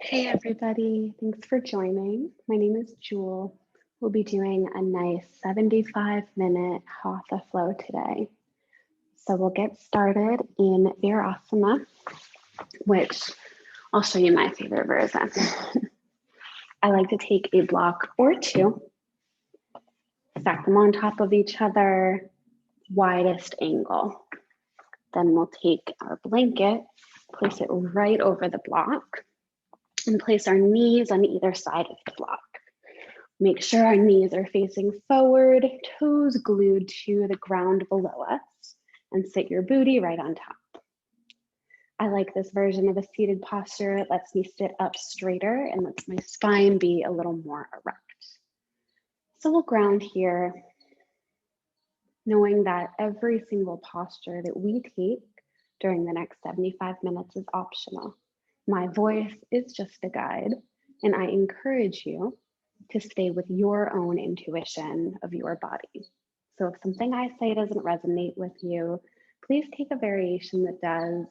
Hey everybody, thanks for joining. My name is Jewel. We'll be doing a nice 75-minute Hatha flow today. So we'll get started in Virasana, which I'll show you my favorite version. I like to take a block or two, stack them on top of each other, widest angle. Then we'll take our blanket, place it right over the block, and place our knees on either side of the block. Make sure our knees are facing forward, toes glued to the ground below us, and sit your booty right on top. I like this version of a seated posture. It lets me sit up straighter and lets my spine be a little more erect. So we'll ground here, knowing that every single posture that we take during the next 75 minutes is optional. My voice is just a guide, and I encourage you to stay with your own intuition of your body. So if something I say doesn't resonate with you, please take a variation that does.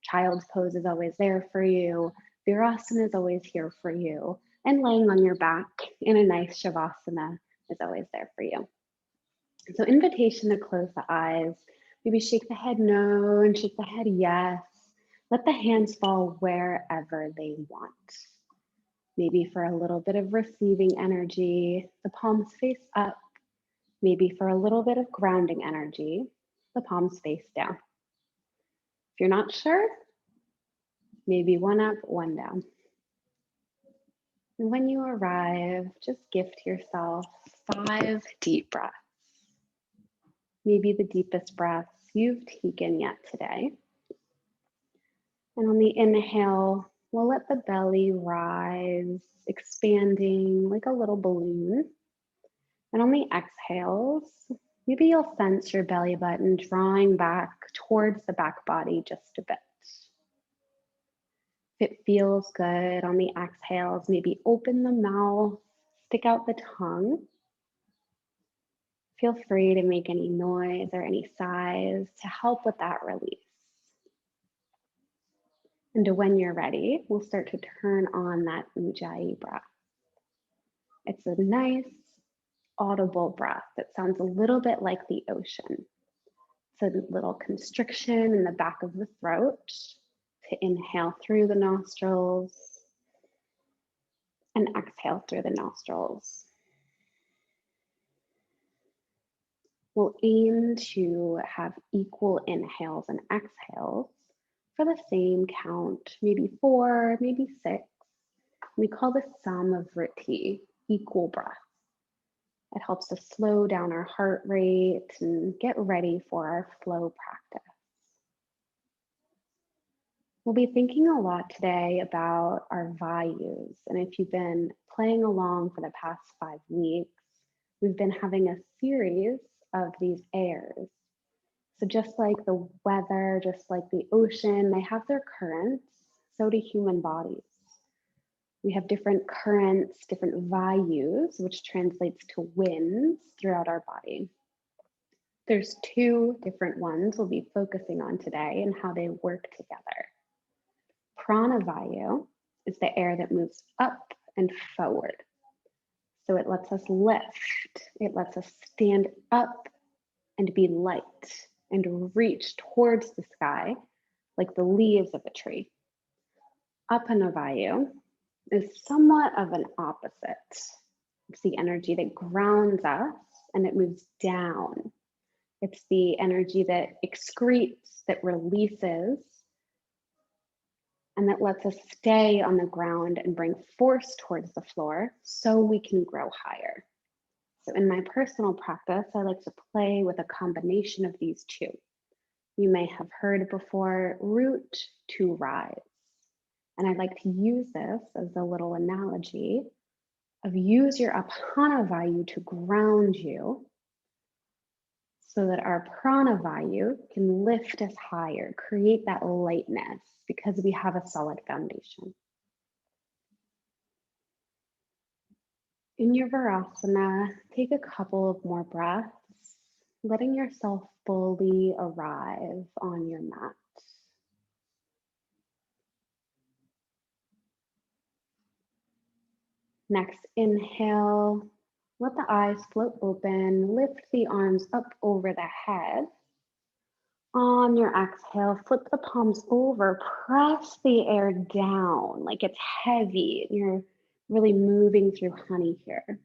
Child's pose is always there for you. Virasana is always here for you. And laying on your back in a nice Shavasana is always there for you. So invitation to close the eyes, maybe shake the head no and shake the head yes. Let the hands fall wherever they want. Maybe for a little bit of receiving energy, the palms face up. Maybe for a little bit of grounding energy, the palms face down. If you're not sure, maybe one up, one down. And when you arrive, just gift yourself 5 deep breaths. Maybe the deepest breaths you've taken yet today. And on the inhale, we'll let the belly rise, expanding like a little balloon. And on the exhales, maybe you'll sense your belly button drawing back towards the back body just a bit. If it feels good on the exhales, maybe open the mouth, stick out the tongue. Feel free to make any noise or any sighs to help with that release. And when you're ready, we'll start to turn on that Ujjayi breath. It's a nice, audible breath that sounds a little bit like the ocean. It's a little constriction in the back of the throat to inhale through the nostrils and exhale through the nostrils. We'll aim to have equal inhales and exhales for the same count, maybe 4, maybe 6. We call this Samavriti, equal breath. It helps us slow down our heart rate and get ready for our flow practice. We'll be thinking a lot today about our vayus. And if you've been playing along for the past 5 weeks, we've been having a series of these airs. So just like the weather, just like the ocean, they have their currents, so do human bodies. We have different currents, different vayus, which translates to winds throughout our body. There's 2 different ones we'll be focusing on today and how they work together. Pranavayu is the air that moves up and forward. So it lets us lift, it lets us stand up and be light and reach towards the sky like the leaves of a tree. Apanavayu is somewhat of an opposite. It's the energy that grounds us and it moves down. It's the energy that excretes, that releases, and that lets us stay on the ground and bring force towards the floor so we can grow higher. So in my personal practice, I like to play with a combination of these 2. You may have heard before, root to rise. And I'd like to use this as a little analogy of use your Apanavayu to ground you so that our Pranavayu can lift us higher, create that lightness because we have a solid foundation. In your Virasana, take a couple of more breaths, letting yourself fully arrive on your mat. Next, inhale, let the eyes float open, lift the arms up over the head. On your exhale, flip the palms over, press the air down like it's heavy. You're really moving through honey here.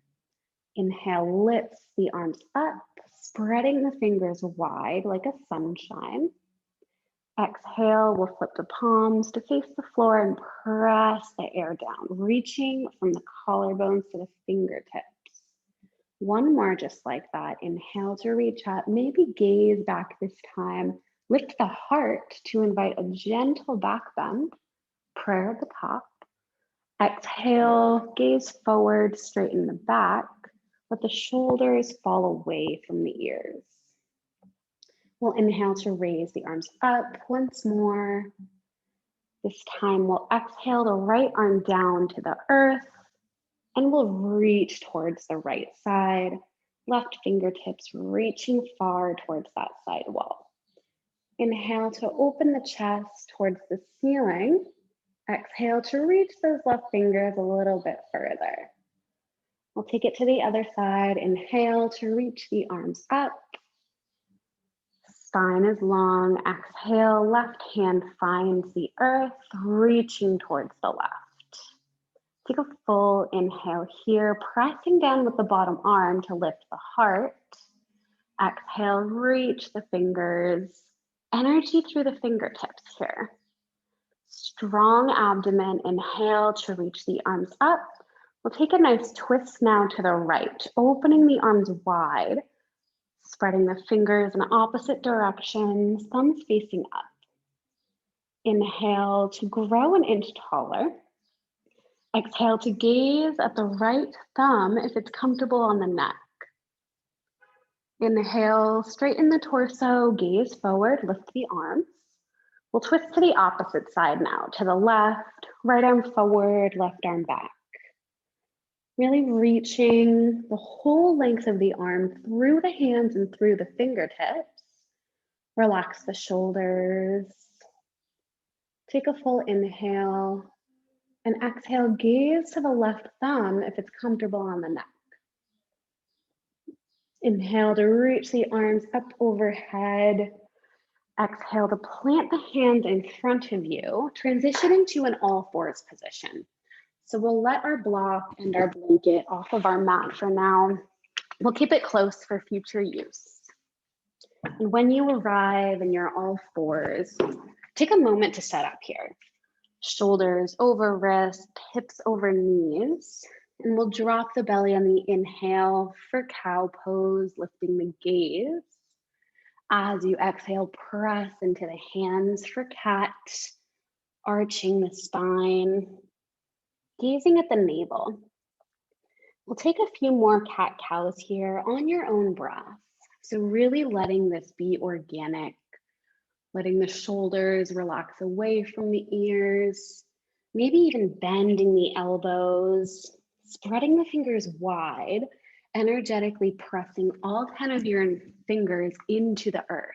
Inhale, lifts the arms up, spreading the fingers wide like a sunshine. Exhale, we'll flip the palms to face the floor and press the air down, reaching from the collarbones to the fingertips. One more just like that. Inhale to reach up, maybe gaze back this time. Lift the heart to invite a gentle back bend, prayer at the top. Exhale, gaze forward, straighten the back. Let the shoulders fall away from the ears. We'll inhale to raise the arms up once more. This time we'll exhale the right arm down to the earth and we'll reach towards the right side, left fingertips reaching far towards that side wall. Inhale to open the chest towards the ceiling. Exhale to reach those left fingers a little bit further. We'll take it to the other side. Inhale to reach the arms up. Spine is long. Exhale, left hand finds the earth, reaching towards the left. Take a full inhale here, pressing down with the bottom arm to lift the heart. Exhale, reach the fingers, energy through the fingertips here. Strong abdomen, inhale to reach the arms up. We'll take a nice twist now to the right, opening the arms wide, spreading the fingers in opposite directions, thumbs facing up. Inhale to grow an inch taller. Exhale to gaze at the right thumb if it's comfortable on the neck. Inhale, straighten the torso, gaze forward, lift the arms. We'll twist to the opposite side now, to the left, right arm forward, left arm back. Really reaching the whole length of the arm through the hands and through the fingertips. Relax the shoulders. Take a full inhale and exhale, gaze to the left thumb if it's comfortable on the neck. Inhale to reach the arms up overhead. Exhale to plant the hands in front of you, transitioning to an all fours position. So we'll let our block and our blanket off of our mat for now. We'll keep it close for future use. And when you arrive and you're all fours, take a moment to set up here. Shoulders over wrists, hips over knees. And we'll drop the belly on the inhale for cow pose, lifting the gaze. As you exhale, press into the hands for cat, arching the spine, gazing at the navel. We'll take a few more cat-cows here on your own breath. So really letting this be organic, letting the shoulders relax away from the ears, maybe even bending the elbows, spreading the fingers wide, energetically pressing all 10 of your fingers into the earth.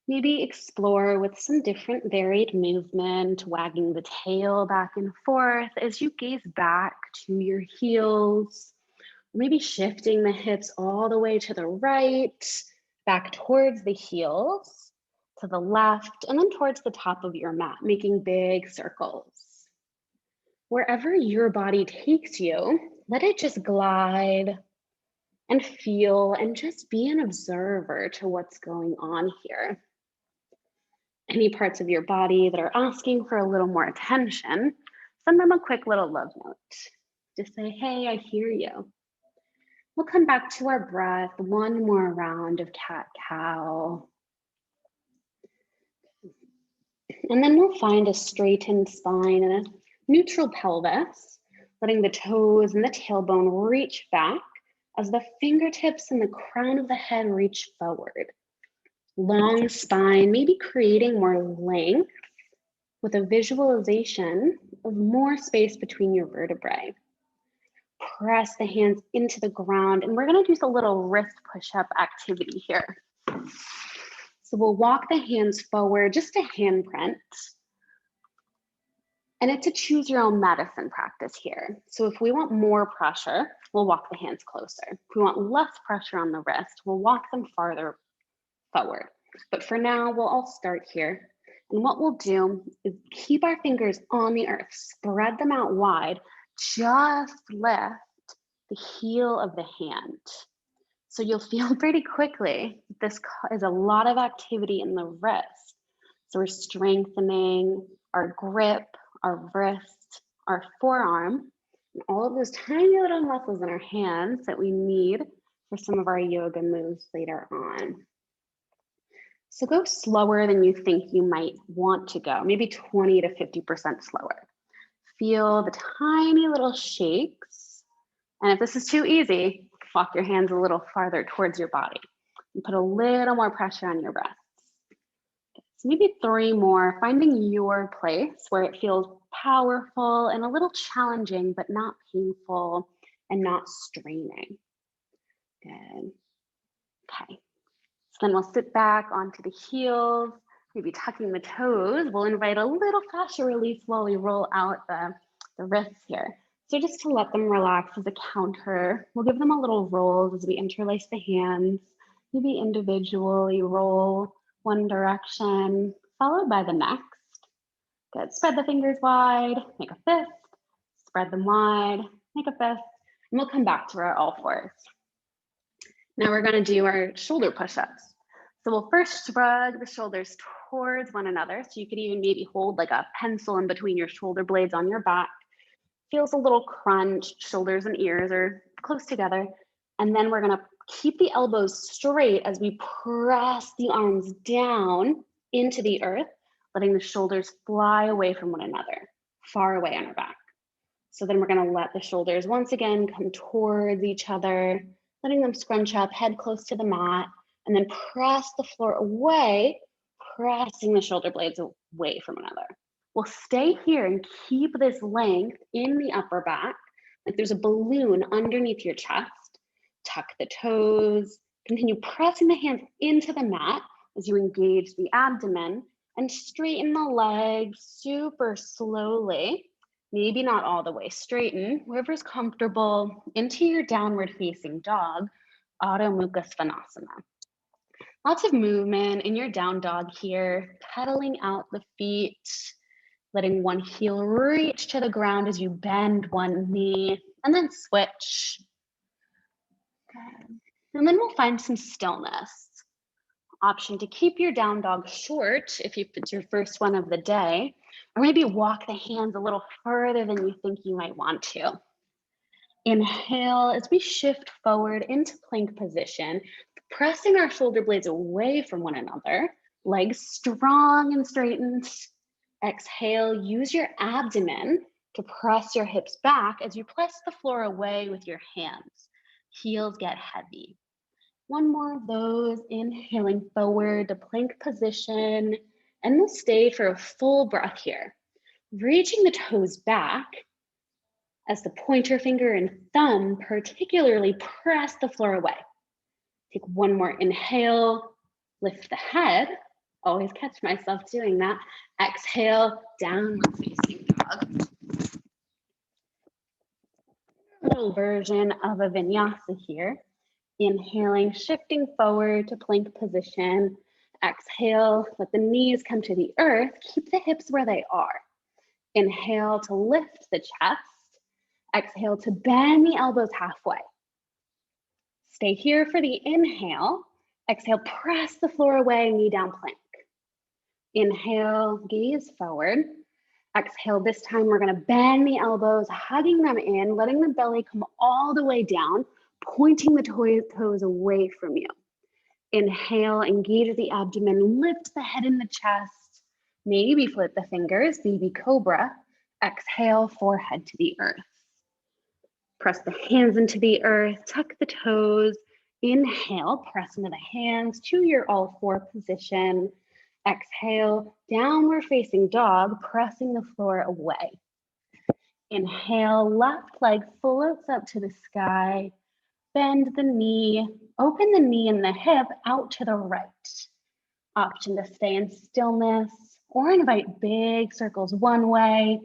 Maybe explore with some different varied movement, wagging the tail back and forth as you gaze back to your heels, maybe shifting the hips all the way to the right, back towards the heels, to the left, and then towards the top of your mat, making big circles. Wherever your body takes you, let it just glide and feel and just be an observer to what's going on here. Any parts of your body that are asking for a little more attention, send them a quick little love note. Just say, hey, I hear you. We'll come back to our breath, one more round of cat-cow. And then we'll find a straightened spine and a neutral pelvis, letting the toes and the tailbone reach back as the fingertips and the crown of the head reach forward. Long spine, maybe creating more length with a visualization of more space between your vertebrae. Press the hands into the ground, and we're gonna do a little wrist push-up activity here. So we'll walk the hands forward, just a handprint. And it's a choose your own medicine practice here. So if we want more pressure, we'll walk the hands closer. If we want less pressure on the wrist, we'll walk them farther forward. But for now, we'll all start here. And what we'll do is keep our fingers on the earth, spread them out wide, just lift the heel of the hand. So you'll feel pretty quickly, this is a lot of activity in the wrist. So we're strengthening our grip, our wrist, our forearm, and all of those tiny little muscles in our hands that we need for some of our yoga moves later on. So go slower than you think you might want to go, maybe 20 to 50% slower. Feel the tiny little shakes. And if this is too easy, walk your hands a little farther towards your body and put a little more pressure on your breath. So maybe 3 more, finding your place where it feels powerful and a little challenging, but not painful and not straining. Good. Okay. So then we'll sit back onto the heels, maybe tucking the toes. We'll invite a little fascia release while we roll out the wrists here. So just to let them relax as a counter, we'll give them a little roll as we interlace the hands, maybe individually roll one direction, followed by the next. Good, spread the fingers wide, make a fist, spread them wide, make a fist, and we'll come back to our all fours. Now we're gonna do our shoulder push-ups. So we'll first shrug the shoulders towards one another. So you could even maybe hold like a pencil in between your shoulder blades on your back. Feels a little crunched, shoulders and ears are close together. And then we're gonna keep the elbows straight as we press the arms down into the earth, letting the shoulders fly away from one another, far away on our back. So then we're gonna let the shoulders once again come towards each other, letting them scrunch up, head close to the mat, and then press the floor away, pressing the shoulder blades away from one another. We'll stay here and keep this length in the upper back, like there's a balloon underneath your chest. Tuck the toes, continue pressing the hands into the mat as you engage the abdomen, and straighten the legs super slowly. Maybe not all the way, straighten, wherever's comfortable, into your downward facing dog, Adho Mukha Svanasana. Lots of movement in your down dog here, pedaling out the feet, letting one heel reach to the ground as you bend one knee, and then switch. Okay. And then we'll find some stillness. Option to keep your down dog short if it's your first one of the day, or maybe walk the hands a little further than you think you might want to. Inhale as we shift forward into plank position, pressing our shoulder blades away from one another, legs strong and straightened. Exhale, use your abdomen to press your hips back as you press the floor away with your hands. Heels get heavy. One more of those, inhaling forward to plank position, and we'll stay for a full breath here. Reaching the toes back as the pointer finger and thumb particularly press the floor away. Take one more inhale, lift the head. Always catch myself doing that. Exhale, downward facing dog. Little version of a vinyasa here. Inhaling, shifting forward to plank position. Exhale, let the knees come to the earth. Keep the hips where they are. Inhale to lift the chest. Exhale to bend the elbows halfway. Stay here for the inhale. Exhale, press the floor away, knee down plank. Inhale, gaze forward. Exhale, this time we're gonna bend the elbows, hugging them in, letting the belly come all the way down, pointing the toes away from you. Inhale, engage the abdomen, lift the head and the chest, maybe flip the fingers, baby cobra. Exhale, forehead to the earth. Press the hands into the earth, tuck the toes. Inhale, press into the hands to your all four position. Exhale, downward facing dog, pressing the floor away. Inhale, left leg floats up to the sky. Bend the knee, open the knee and the hip out to the right. Option to stay in stillness or invite big circles one way,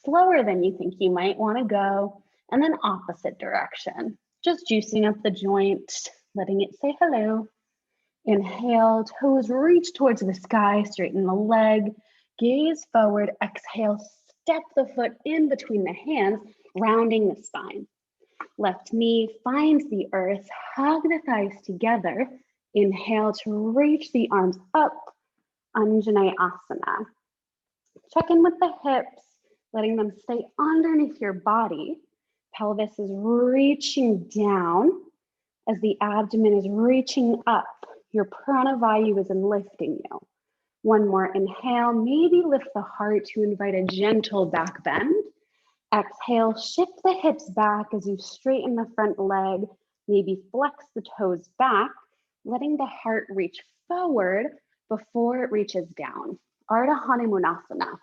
slower than you think you might want to go, and then opposite direction. Just juicing up the joint, letting it say hello. Inhale, toes reach towards the sky, straighten the leg, gaze forward, exhale, step the foot in between the hands, rounding the spine. Left knee finds the earth, hug the thighs together. Inhale to reach the arms up, Anjaneyasana. Check in with the hips, letting them stay underneath your body. Pelvis is reaching down as the abdomen is reaching up. Your pranavayu is lifting you. One more inhale, maybe lift the heart to invite a gentle back bend. Exhale, shift the hips back as you straighten the front leg, maybe flex the toes back, letting the heart reach forward before it reaches down. Ardha Hanumanasana.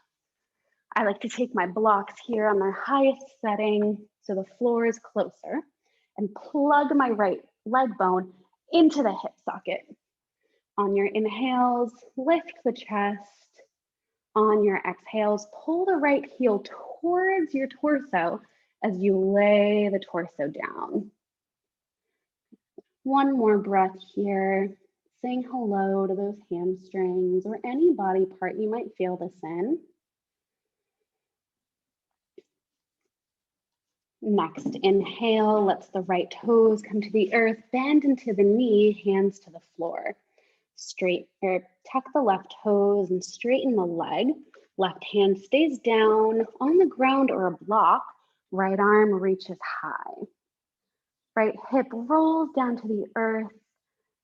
I like to take my blocks here on their highest setting so the floor is closer and plug my right leg bone into the hip socket. On your inhales, lift the chest. On your exhales, pull the right heel towards your torso as you lay the torso down. One more breath here, saying hello to those hamstrings or any body part you might feel this in. Next, inhale, lets the right toes come to the earth, bend into the knee, hands to the floor. Tuck the left toes and straighten the leg. Left hand stays down on the ground or a block. Right arm reaches high. Right hip rolls down to the earth.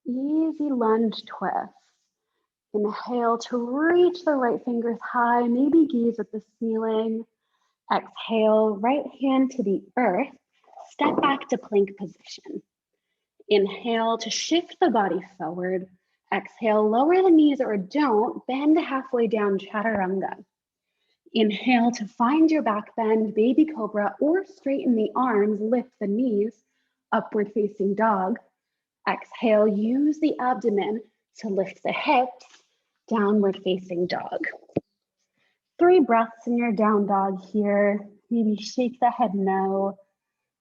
Easy lunge twist. Inhale to reach the right fingers high, maybe gaze at the ceiling. Exhale, right hand to the earth. Step back to plank position. Inhale to shift the body forward. Exhale, lower the knees or don't, bend halfway down, chaturanga. Inhale to find your back bend, baby cobra, or straighten the arms, lift the knees, upward facing dog. Exhale, use the abdomen to lift the hips, downward facing dog. 3 breaths in your down dog here. Maybe shake the head no.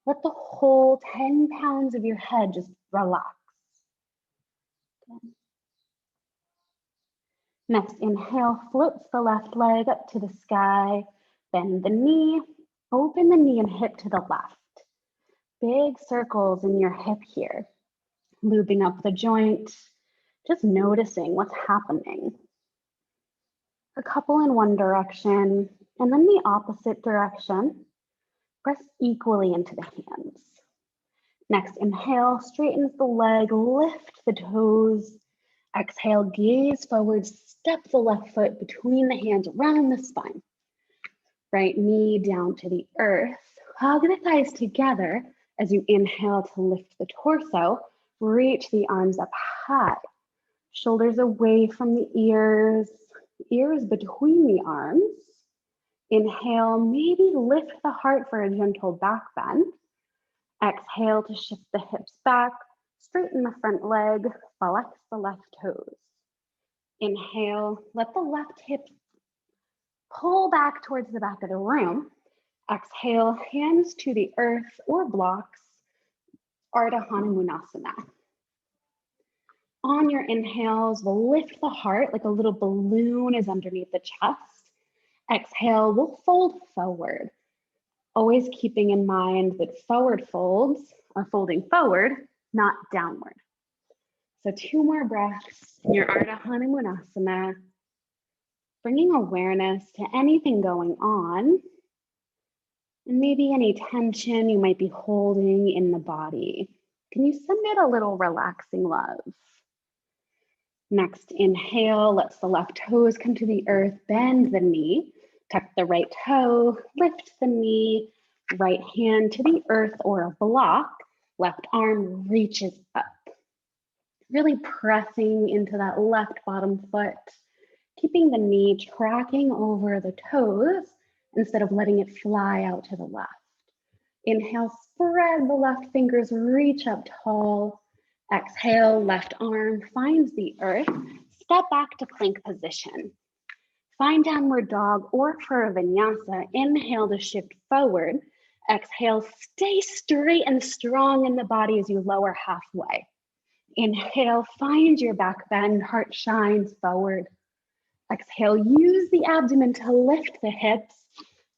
Let the whole 10 pounds of your head just relax. Okay. Next, inhale, floats the left leg up to the sky. Bend the knee, open the knee and hip to the left. Big circles in your hip here. Looping up the joint, just noticing what's happening. A couple in one direction, and then the opposite direction. Press equally into the hands. Next, inhale, straightens the leg, lift the toes. Exhale, gaze forward, step the left foot between the hands, around the spine. Right knee down to the earth. Hug the thighs together as you inhale to lift the torso. Reach the arms up high. Shoulders away from the ears between the arms. Inhale, maybe lift the heart for a gentle back bend. Exhale to shift the hips back, straighten the front leg, flex the left toes. Inhale, let the left hip pull back towards the back of the room. Exhale, hands to the earth or blocks, Ardha Hanumanasana. On your inhales, we'll lift the heart like a little balloon is underneath the chest. Exhale, we'll fold forward. Always keeping in mind that forward folds are folding forward, not downward. So 2 more breaths in your Ardha Hanumanasana, bringing awareness to anything going on, and maybe any tension you might be holding in the body. Can you send it a little relaxing love? Next, inhale, lets the left toes come to the earth, bend the knee, tuck the right toe, lift the knee, right hand to the earth or a block, left arm reaches up. Really pressing into that left bottom foot, keeping the knee tracking over the toes instead of letting it fly out to the left. Inhale, spread the left fingers, reach up tall. Exhale, left arm finds the earth. Step back to plank position. Find downward dog, or for a vinyasa, inhale to shift forward. Exhale, stay straight and strong in the body as you lower halfway. Inhale, find your back bend, heart shines forward. Exhale, use the abdomen to lift the hips,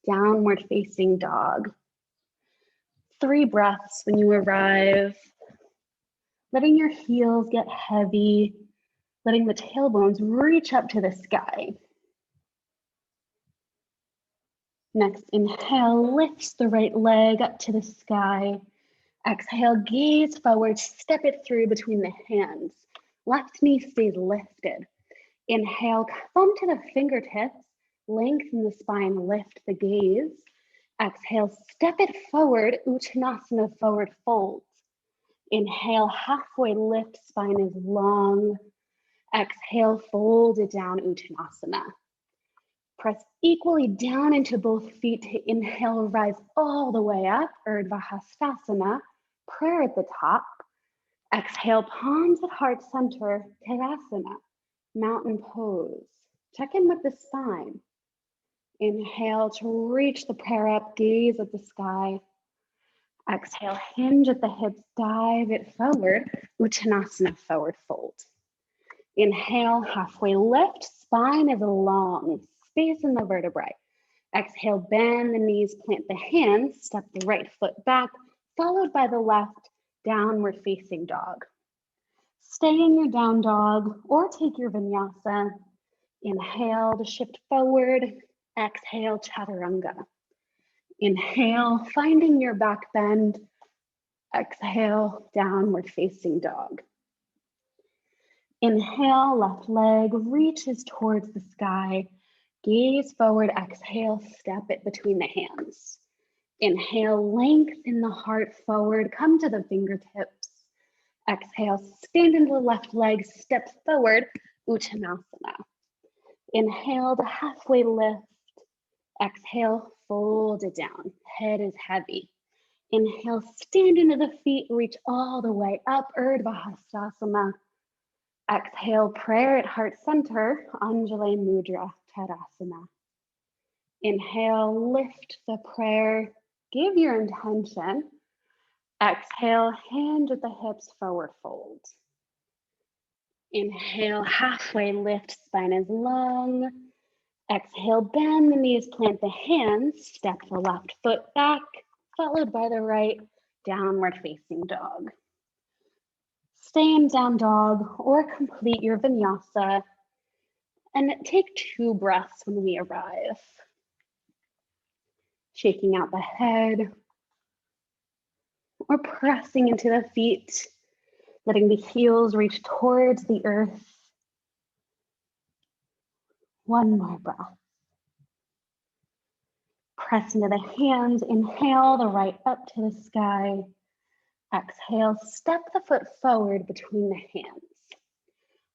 downward facing dog. 3 breaths when you arrive, letting your heels get heavy, letting the tailbones reach up to the sky. Next, inhale, lifts the right leg up to the sky. Exhale, gaze forward, step it through between the hands. Left knee stays lifted. Inhale, come to the fingertips, lengthen the spine, lift the gaze. Exhale, step it forward, Uttanasana, forward fold. Inhale, halfway lift, spine is long. Exhale, fold it down, Uttanasana. Press equally down into both feet to inhale, rise all the way up, Urdhva Hastasana, prayer at the top. Exhale, palms at heart center, Tadasana, mountain pose. Check in with the spine. Inhale to reach the prayer up, gaze at the sky. Exhale, hinge at the hips, dive it forward, Uttanasana, forward fold. Inhale, halfway lift, spine is long, space in the vertebrae. Exhale, bend the knees, plant the hands, step the right foot back, followed by the left, downward facing dog. Stay in your down dog or take your vinyasa. Inhale to shift forward, exhale, chaturanga. Inhale, finding your back bend. Exhale, downward facing dog. Inhale, left leg reaches towards the sky. Gaze forward, exhale, step it between the hands. Inhale, lengthen the heart forward, come to the fingertips. Exhale, stand into the left leg, step forward, Uttanasana. Inhale to halfway lift. Exhale, fold it down, head is heavy. Inhale, stand into the feet, reach all the way up, Urdhva Hastasana. Exhale, prayer at heart center, Anjali Mudra, Tadasana. Inhale, lift the prayer, give your intention. Exhale, hand at the hips, forward fold. Inhale, halfway lift, spine is long. Exhale, bend the knees, plant the hands, step the left foot back, followed by the right, downward facing dog. Stay in down dog or complete your vinyasa and take 2 breaths when we arrive. Shaking out the head or pressing into the feet, letting the heels reach towards the earth. 1 more breath. Press into the hands, inhale the right up to the sky. Exhale, step the foot forward between the hands.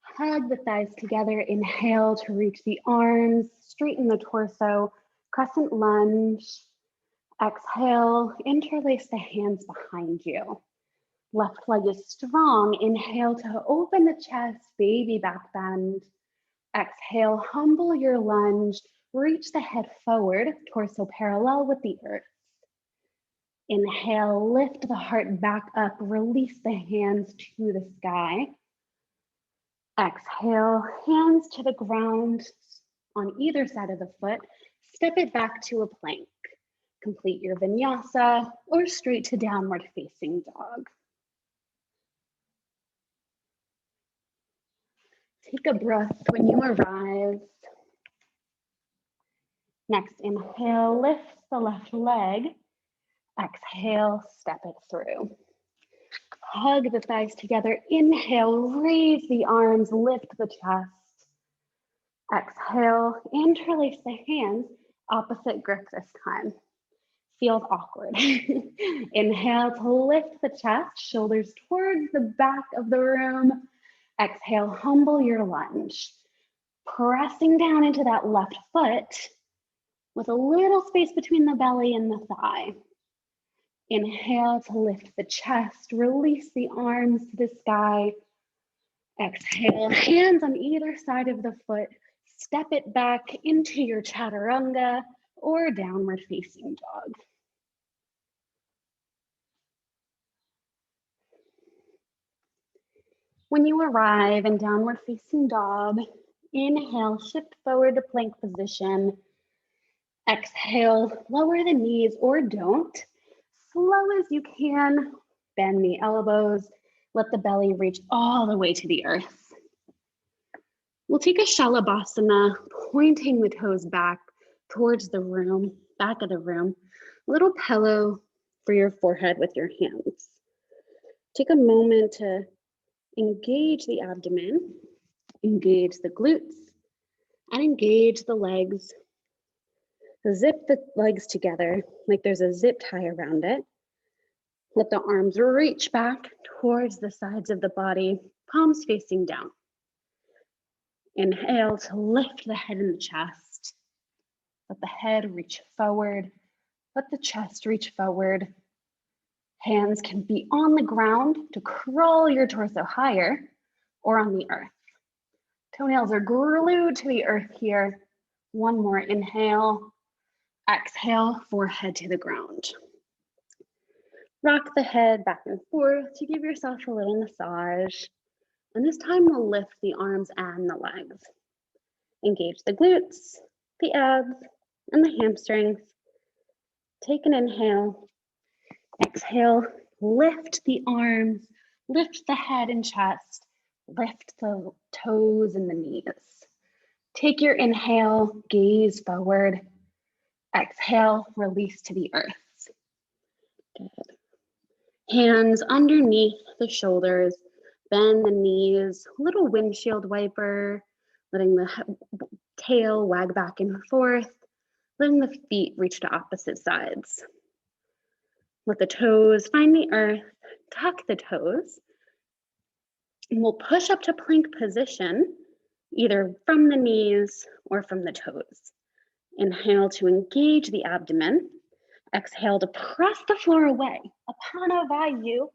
Hug the thighs together, inhale to reach the arms, straighten the torso, crescent lunge. Exhale, interlace the hands behind you. Left leg is strong, inhale to open the chest, baby back bend. Exhale, humble your lunge, reach the head forward, torso parallel with the earth. Inhale, lift the heart back up, release the hands to the sky. Exhale, hands to the ground on either side of the foot. Step it back to a plank. Complete your vinyasa or straight to downward facing dog. Take a breath when you arrive. Next, inhale, lift the left leg. Exhale, step it through. Hug the thighs together. Inhale, raise the arms, lift the chest. Exhale, interlace the hands, opposite grip this time. Feels awkward. Inhale to lift the chest, shoulders towards the back of the room. Exhale, humble your lunge. Pressing down into that left foot with a little space between the belly and the thigh. Inhale to lift the chest, release the arms to the sky. Exhale, hands on either side of the foot, Step it back into your chaturanga or downward facing dog. When you arrive in downward facing dog, inhale, shift forward to plank position. Exhale, lower the knees or don't. Slow as you can, bend the elbows, let the belly reach all the way to the earth. We'll take a Shalabhasana, pointing the toes back towards the room, back of the room. A little pillow for your forehead with your hands. Take a moment to engage the abdomen, engage the glutes, and engage the legs. Zip the legs together like there's a zip tie around it. Let the arms reach back towards the sides of the body, palms facing down. Inhale to lift the head and the chest. Let the head reach forward. Let the chest reach forward. Hands can be on the ground to crawl your torso higher or on the earth. Toenails are glued to the earth here. One more inhale. Exhale, forehead to the ground. Rock the head back and forth to give yourself a little massage. And this time we'll lift the arms and the legs. Engage the glutes, the abs, and the hamstrings. Take an inhale. Exhale, lift the arms, lift the head and chest, lift the toes and the knees. Take your inhale, gaze forward. Exhale, release to the earth. Good. Hands underneath the shoulders, bend the knees, little windshield wiper, letting the tail wag back and forth, letting the feet reach to opposite sides. Let the toes find the earth, tuck the toes, and we'll push up to plank position, either from the knees or from the toes. Inhale to engage the abdomen. Exhale to press the floor away, Apana Vayu,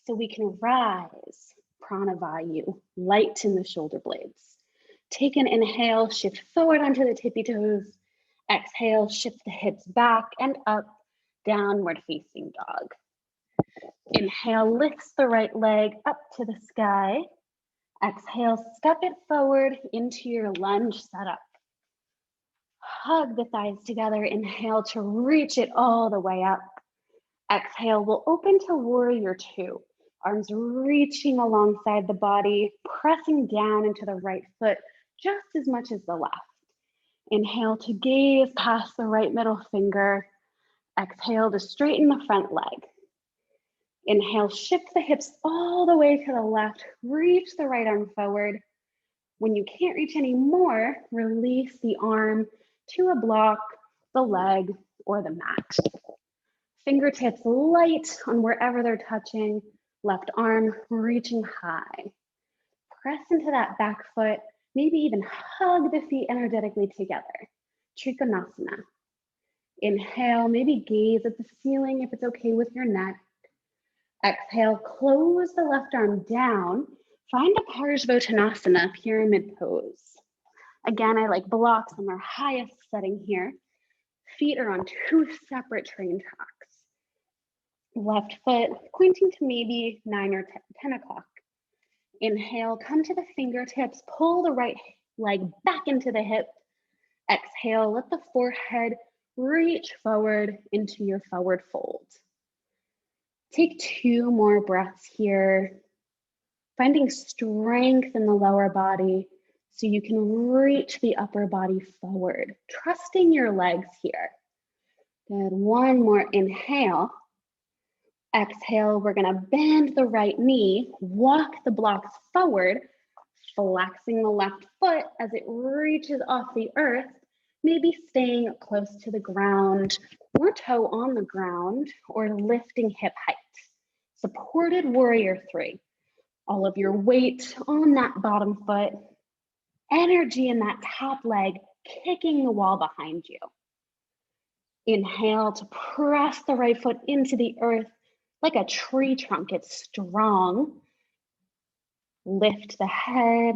so we can rise, Prana Vayu, light in the shoulder blades. Take an inhale, shift forward onto the tippy toes. Exhale, shift the hips back and up, downward facing dog. Inhale, lifts the right leg up to the sky. Exhale, step it forward into your lunge setup. Hug the thighs together. Inhale to reach it all the way up. Exhale, we'll open to warrior two. Arms reaching alongside the body, pressing down into the right foot just as much as the left. Inhale to gaze past the right middle finger. Exhale to straighten the front leg. Inhale, shift the hips all the way to the left, reach the right arm forward. When you can't reach any more, release the arm to a block, the leg, or the mat. Fingertips light on wherever they're touching, left arm reaching high. Press into that back foot, maybe even hug the feet energetically together. Trikonasana. Inhale, maybe gaze at the ceiling if it's okay with your neck. Exhale, close the left arm down. Find a Parsvottanasana, pyramid pose. Again, I like blocks on their highest setting here. Feet are on two separate train tracks. Left foot pointing to maybe 9 or 10 o'clock. Inhale, come to the fingertips, pull the right leg back into the hip. Exhale, let the forehead reach forward into your forward fold. Take 2 more breaths here, finding strength in the lower body so you can reach the upper body forward, trusting your legs here. Good, 1 more inhale. Exhale, we're gonna bend the right knee, walk the blocks forward, flexing the left foot as it reaches off the earth, maybe staying close to the ground or toe on the ground or lifting hip height. Supported warrior 3. All of your weight on that bottom foot, energy in that top leg, kicking the wall behind you. Inhale to press the right foot into the earth like a tree trunk, it's strong. Lift the head.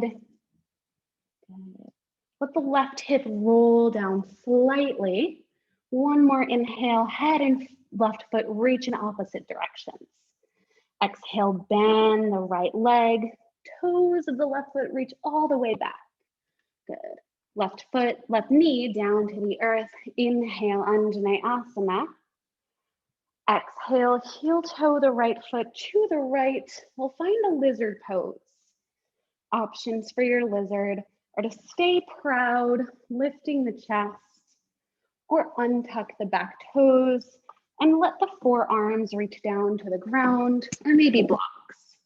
Let the left hip roll down slightly. One more inhale, head and left foot reach in opposite directions. Exhale, bend the right leg. Toes of the left foot reach all the way back. Good. Left foot, left knee down to the earth. Inhale, Anjaneyasana. Exhale, heel toe the right foot to the right. We'll find a lizard pose. Options for your lizard are to stay proud, lifting the chest, or untuck the back toes and let the forearms reach down to the ground, or maybe blocks.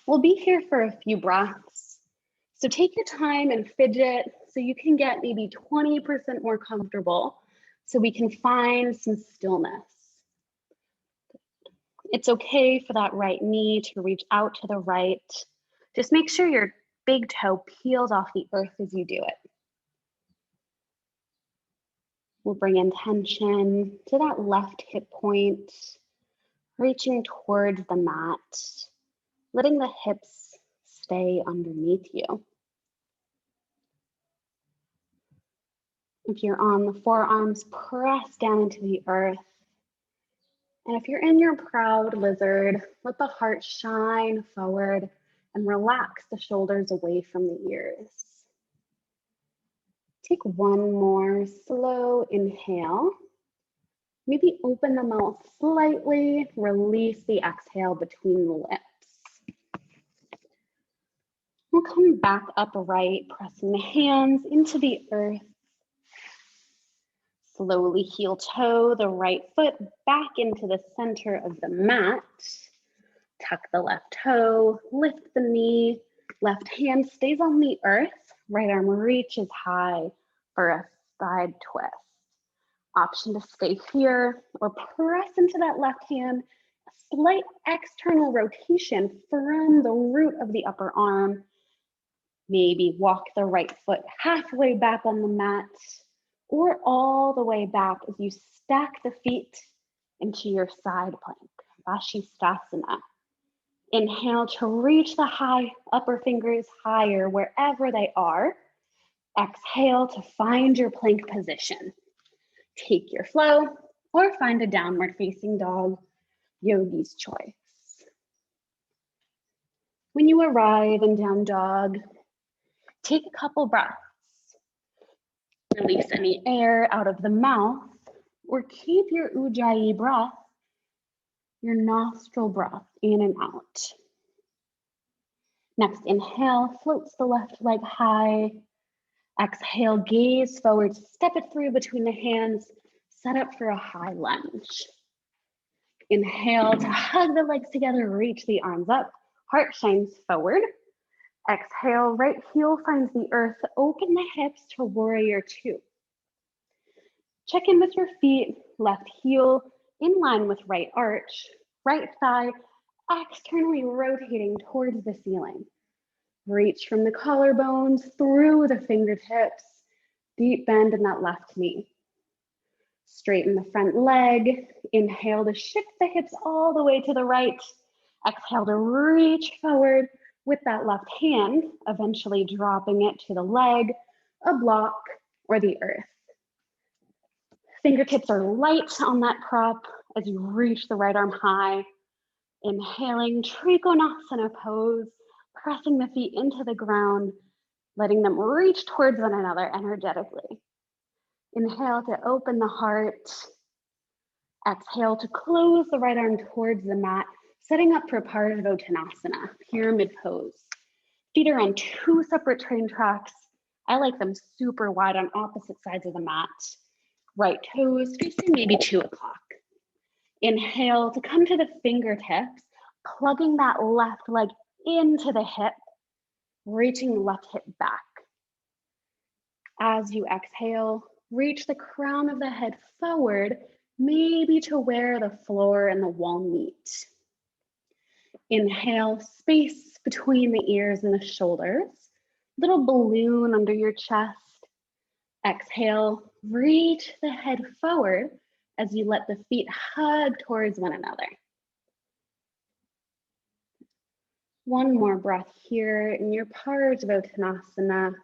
We'll be here for a few breaths. So take your time and fidget so you can get maybe 20% more comfortable so we can find some stillness. It's okay for that right knee to reach out to the right. Just make sure your big toe peels off the earth as you do it. We'll bring intention to that left hip point, reaching towards the mat, letting the hips stay underneath you. If you're on the forearms, press down into the earth. And if you're in your proud lizard, let the heart shine forward and relax the shoulders away from the ears. Take one more slow inhale. Maybe open the mouth slightly, release the exhale between the lips. We'll come back upright, pressing the hands into the earth. Slowly heel toe the right foot back into the center of the mat. Tuck the left toe, lift the knee, left hand stays on the earth, right arm reaches high for a side twist. Option to stay here or press into that left hand, a slight external rotation from the root of the upper arm. Maybe walk the right foot halfway back on the mat or all the way back as you stack the feet into your side plank, Vashisthasana. Inhale to reach the high upper fingers higher wherever they are. Exhale to find your plank position. Take your flow or find a downward facing dog, yogi's choice. When you arrive in down dog, take a couple breaths. Release any air out of the mouth or keep your Ujjayi breath, your nostril breath in and out. Next, inhale, floats the left leg high. Exhale, gaze forward, step it through between the hands, set up for a high lunge. Inhale to hug the legs together, reach the arms up, heart shines forward. Exhale, right heel finds the earth, open the hips to warrior two. Check in with your feet, left heel in line with right arch, right thigh externally rotating towards the ceiling. Reach from the collarbones through the fingertips, deep bend in that left knee. Straighten the front leg, inhale to shift the hips all the way to the right. Exhale to reach forward with that left hand, eventually dropping it to the leg, a block, or the earth. Fingertips are light on that prop as you reach the right arm high. Inhaling, Trikonasana pose, pressing the feet into the ground, letting them reach towards one another energetically. Inhale to open the heart. Exhale to close the right arm towards the mat, setting up for Parsvottanasana, pyramid pose. Feet are on two separate train tracks. I like them super wide on opposite sides of the mat. Right toes facing maybe 2 o'clock. Inhale to come to the fingertips, plugging that left leg into the hip, reaching the left hip back. As you exhale, reach the crown of the head forward, maybe to where the floor and the wall meet. Inhale, space between the ears and the shoulders, little balloon under your chest. Exhale, reach the head forward as you let the feet hug towards one another. One more breath here in your Parsvottanasana.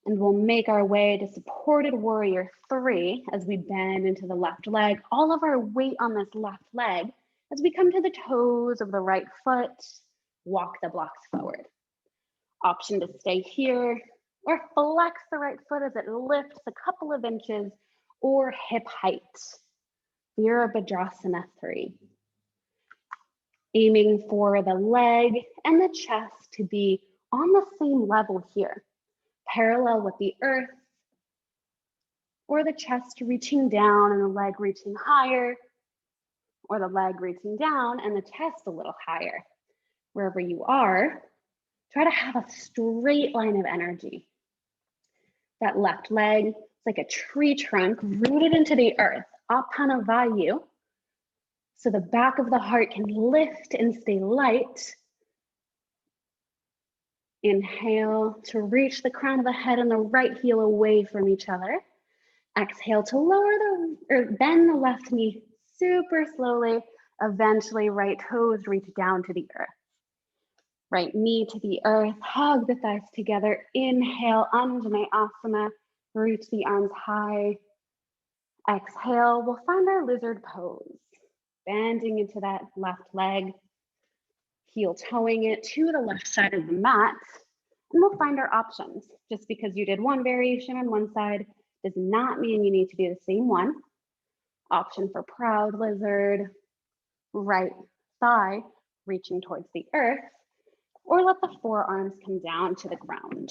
And we'll make our way to supported warrior 3 as we bend into the left leg, all of our weight on this left leg. As we come to the toes of the right foot, walk the blocks forward. Option to stay here or flex the right foot as it lifts a couple of inches or hip height. Virabhadrasana 3. Aiming for the leg and the chest to be on the same level here, parallel with the earth, or the chest reaching down and the leg reaching higher, or the leg reaching down and the chest a little higher. Wherever you are, try to have a straight line of energy. That left leg is like a tree trunk rooted into the earth, Apana Vayu, so the back of the heart can lift and stay light. Inhale to reach the crown of the head and the right heel away from each other. Exhale to bend the left knee super slowly. Eventually, right toes reach down to the earth. Right knee to the earth, hug the thighs together. Inhale, Anjaneyasana, reach the arms high. Exhale, we'll find our lizard pose. Bending into that left leg, heel toeing it to the left side of the mat, and we'll find our options. Just because you did one variation on one side does not mean you need to do the same one. Option for proud lizard, right thigh reaching towards the earth, or let the forearms come down to the ground.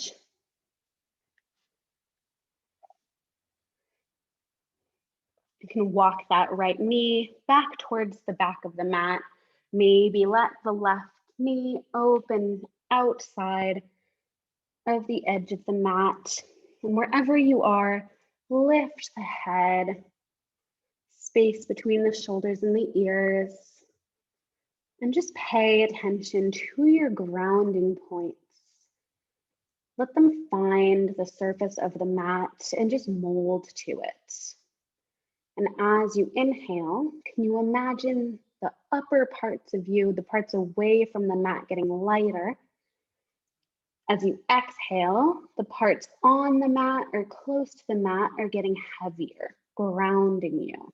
You can walk that right knee back towards the back of the mat. Maybe let the left knee open outside of the edge of the mat. And wherever you are, lift the head, space between the shoulders and the ears, and just pay attention to your grounding points. Let them find the surface of the mat and just mold to it. And as you inhale, can you imagine the upper parts of you, the parts away from the mat, getting lighter? As you exhale, the parts on the mat or close to the mat are getting heavier, grounding you.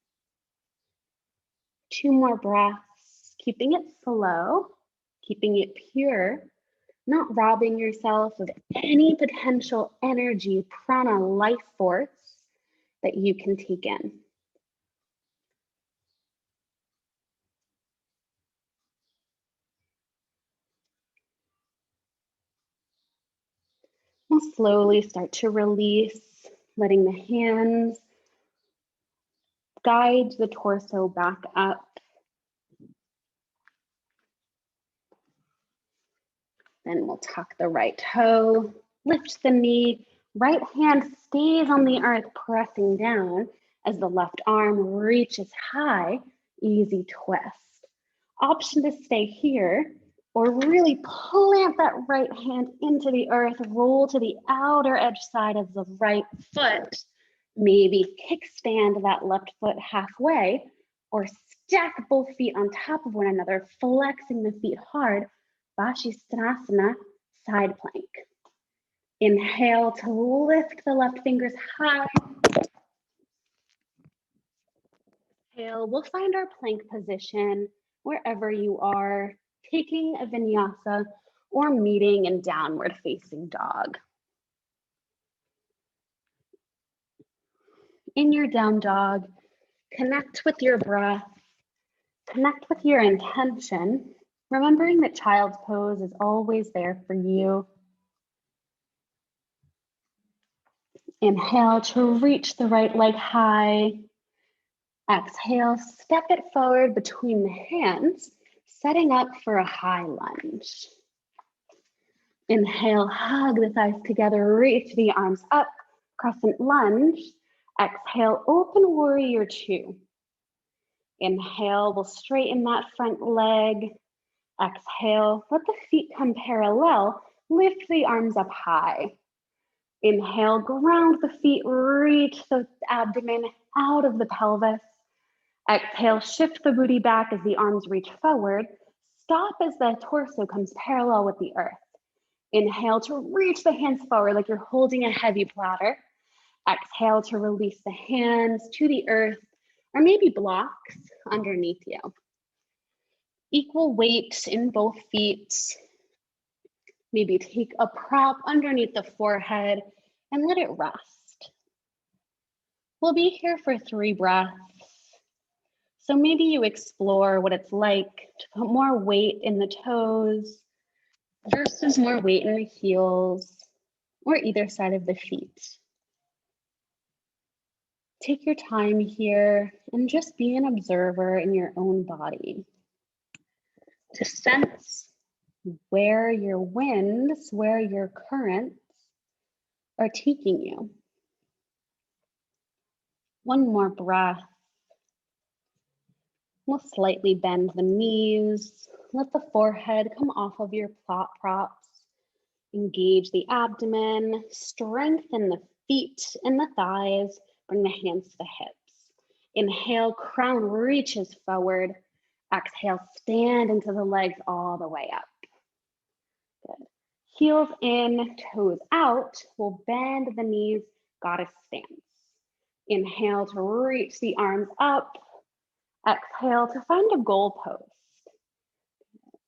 2 more breaths, keeping it slow, keeping it pure, not robbing yourself of any potential energy, prana, life force that you can take in. We'll slowly start to release, letting the hands guide the torso back up. Then we'll tuck the right toe, lift the knee, right hand stays on the earth, pressing down as the left arm reaches high, easy twist. Option to stay here, or really plant that right hand into the earth, roll to the outer edge side of the right foot, maybe kickstand that left foot halfway, or stack both feet on top of one another, flexing the feet hard, Vashisthasana, side plank. Inhale to lift the left fingers high. Exhale, we'll find our plank position wherever you are, taking a vinyasa or meeting in downward facing dog. In your down dog, connect with your breath, connect with your intention, remembering that child's pose is always there for you. Inhale to reach the right leg high. Exhale, step it forward between the hands, setting up for a high lunge. Inhale, hug the thighs together, reach the arms up, crescent lunge. Exhale, open warrior 2. Inhale, we'll straighten that front leg. Exhale, let the feet come parallel, lift the arms up high. Inhale, ground the feet, reach the abdomen out of the pelvis. Exhale, shift the booty back as the arms reach forward. Stop as the torso comes parallel with the earth. Inhale to reach the hands forward like you're holding a heavy platter. Exhale to release the hands to the earth or maybe blocks underneath you. Equal weight in both feet. Maybe take a prop underneath the forehead and let it rest. We'll be here for 3 breaths. So maybe you explore what it's like to put more weight in the toes versus more weight in the heels or either side of the feet. Take your time here and just be an observer in your own body to sense where your winds, where your currents are taking you. One more breath. We'll slightly bend the knees. Let the forehead come off of your props. Engage the abdomen. Strengthen the feet and the thighs. Bring the hands to the hips. Inhale, crown reaches forward. Exhale, stand into the legs all the way up. Good. Heels in, toes out. We'll bend the knees, goddess stance. Inhale to reach the arms up. Exhale to find a goalpost.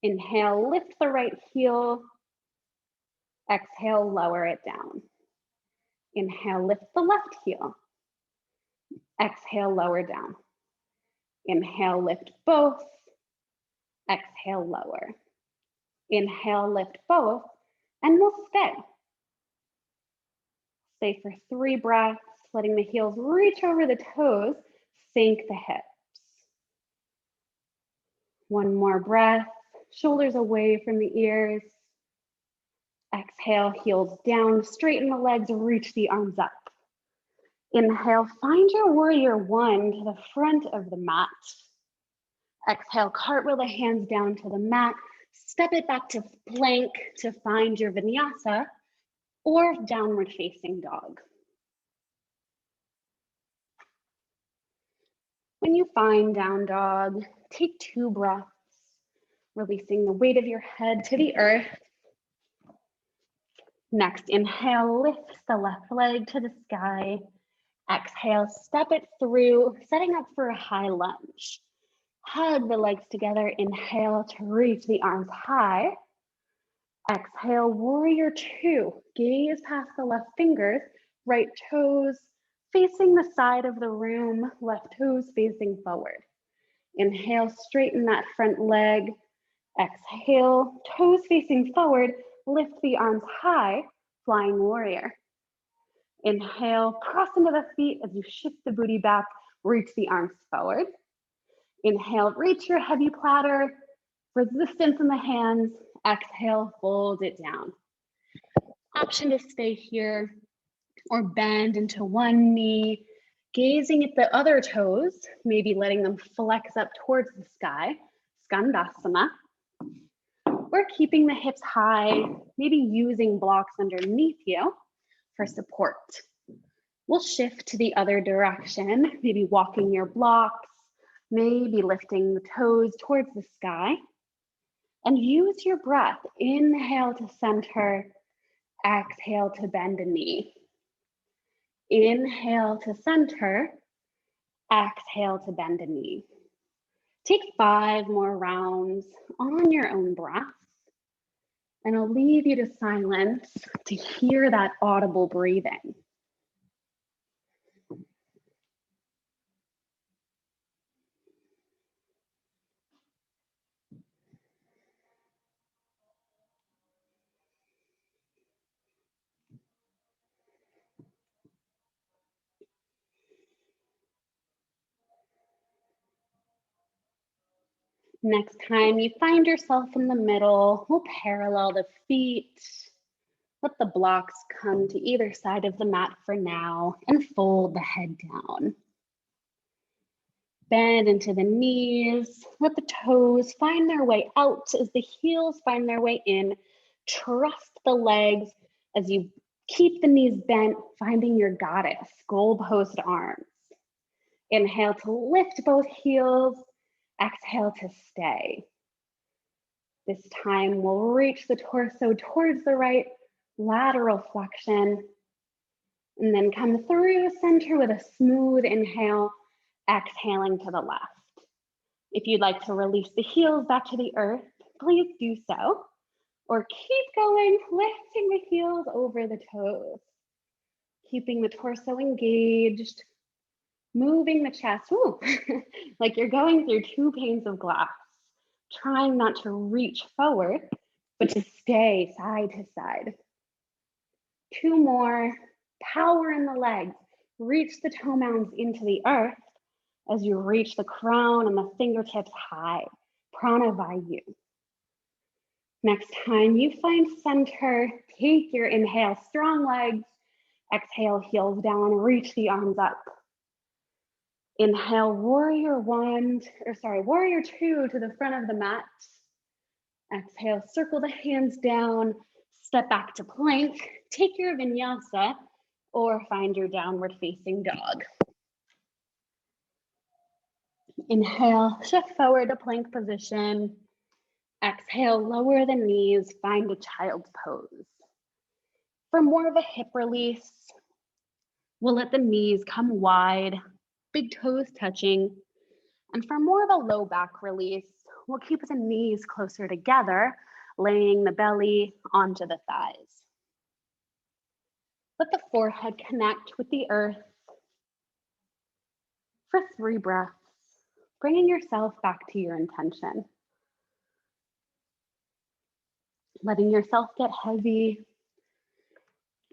Inhale, lift the right heel. Exhale, lower it down. Inhale, lift the left heel. Exhale, lower down. Inhale, lift both. Exhale, lower. Inhale, lift both, and we'll stay. Stay for 3 breaths, letting the heels reach over the toes, sink the hips. One more breath, shoulders away from the ears. Exhale, heels down, straighten the legs, reach the arms up. Inhale, find your warrior 1 to the front of the mat. Exhale, cartwheel the hands down to the mat. Step it back to plank to find your vinyasa or downward facing dog. When you find down dog, take 2 breaths, releasing the weight of your head to the earth. Next, inhale, lift the left leg to the sky. Exhale, step it through, setting up for a high lunge. Hug the legs together, inhale to reach the arms high. Exhale, warrior 2. Gaze past the left fingers, right toes facing the side of the room, left toes facing forward. Inhale, straighten that front leg. Exhale, toes facing forward, lift the arms high, flying warrior. Inhale, cross into the feet as you shift the booty back, reach the arms forward. Inhale, reach your heavy platter, resistance in the hands. Exhale, fold it down. Option to stay here or bend into one knee, gazing at the other toes, maybe letting them flex up towards the sky, Skandasana, or keeping the hips high, maybe using blocks underneath you for support. We'll shift to the other direction, maybe walking your blocks, maybe lifting the toes towards the sky, and use your breath. Inhale to center, exhale to bend a knee. Inhale to center, exhale to bend a knee. Take 5 more rounds on your own breath, and I'll leave you to silence to hear that audible breathing. Next time you find yourself in the middle, we'll parallel the feet. Let the blocks come to either side of the mat for now and fold the head down. Bend into the knees. Let the toes find their way out as the heels find their way in. Trust the legs as you keep the knees bent, finding your goddess, goalpost arms. Inhale to lift both heels. Exhale to stay. This time we'll reach the torso towards the right, lateral flexion, and then come through center with a smooth inhale, exhaling to the left. If you'd like to release the heels back to the earth, please do so, or keep going, lifting the heels over the toes, keeping the torso engaged, moving the chest, ooh, like you're going through two panes of glass, trying not to reach forward, but to stay side to side. Two more, power in the legs, reach the toe mounds into the earth as you reach the crown and the fingertips high, Pranavayu. Next time you find center, take your inhale, strong legs, exhale, heels down, reach the arms up. Inhale, warrior two to the front of the mat. Exhale, circle the hands down, step back to plank, take your vinyasa, or find your downward facing dog. Inhale, shift forward to plank position. Exhale, lower the knees, find a child's pose. For more of a hip release, we'll let the knees come wide, big toes touching. And for more of a low back release, we'll keep the knees closer together, laying the belly onto the thighs. Let the forehead connect with the earth for 3 breaths, bringing yourself back to your intention. Letting yourself get heavy.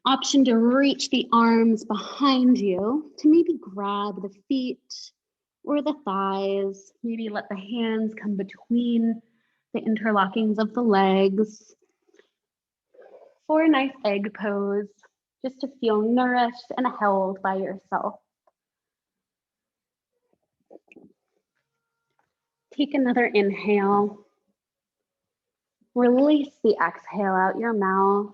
Option to reach the arms behind you to maybe grab the feet or the thighs. Maybe let the hands come between the interlockings of the legs. For a nice egg pose, just to feel nourished and held by yourself. Take another inhale. Release the exhale out your mouth.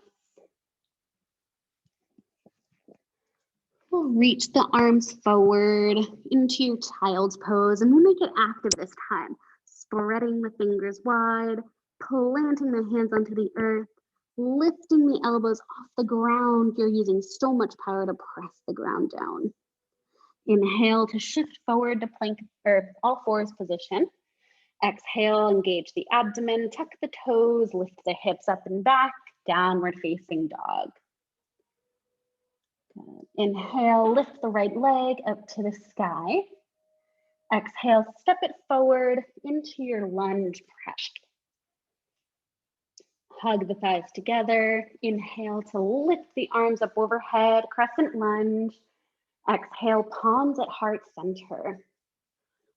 We'll reach the arms forward into your child's pose, and we'll make it active this time. Spreading the fingers wide, planting the hands onto the earth, lifting the elbows off the ground. You're using so much power to press the ground down. Inhale to shift forward to plank or all fours position. Exhale, engage the abdomen, tuck the toes, lift the hips up and back, downward facing dog. Inhale, lift the right leg up to the sky. Exhale, step it forward into your lunge press. Hug the thighs together. Inhale to lift the arms up overhead, crescent lunge. Exhale, palms at heart center.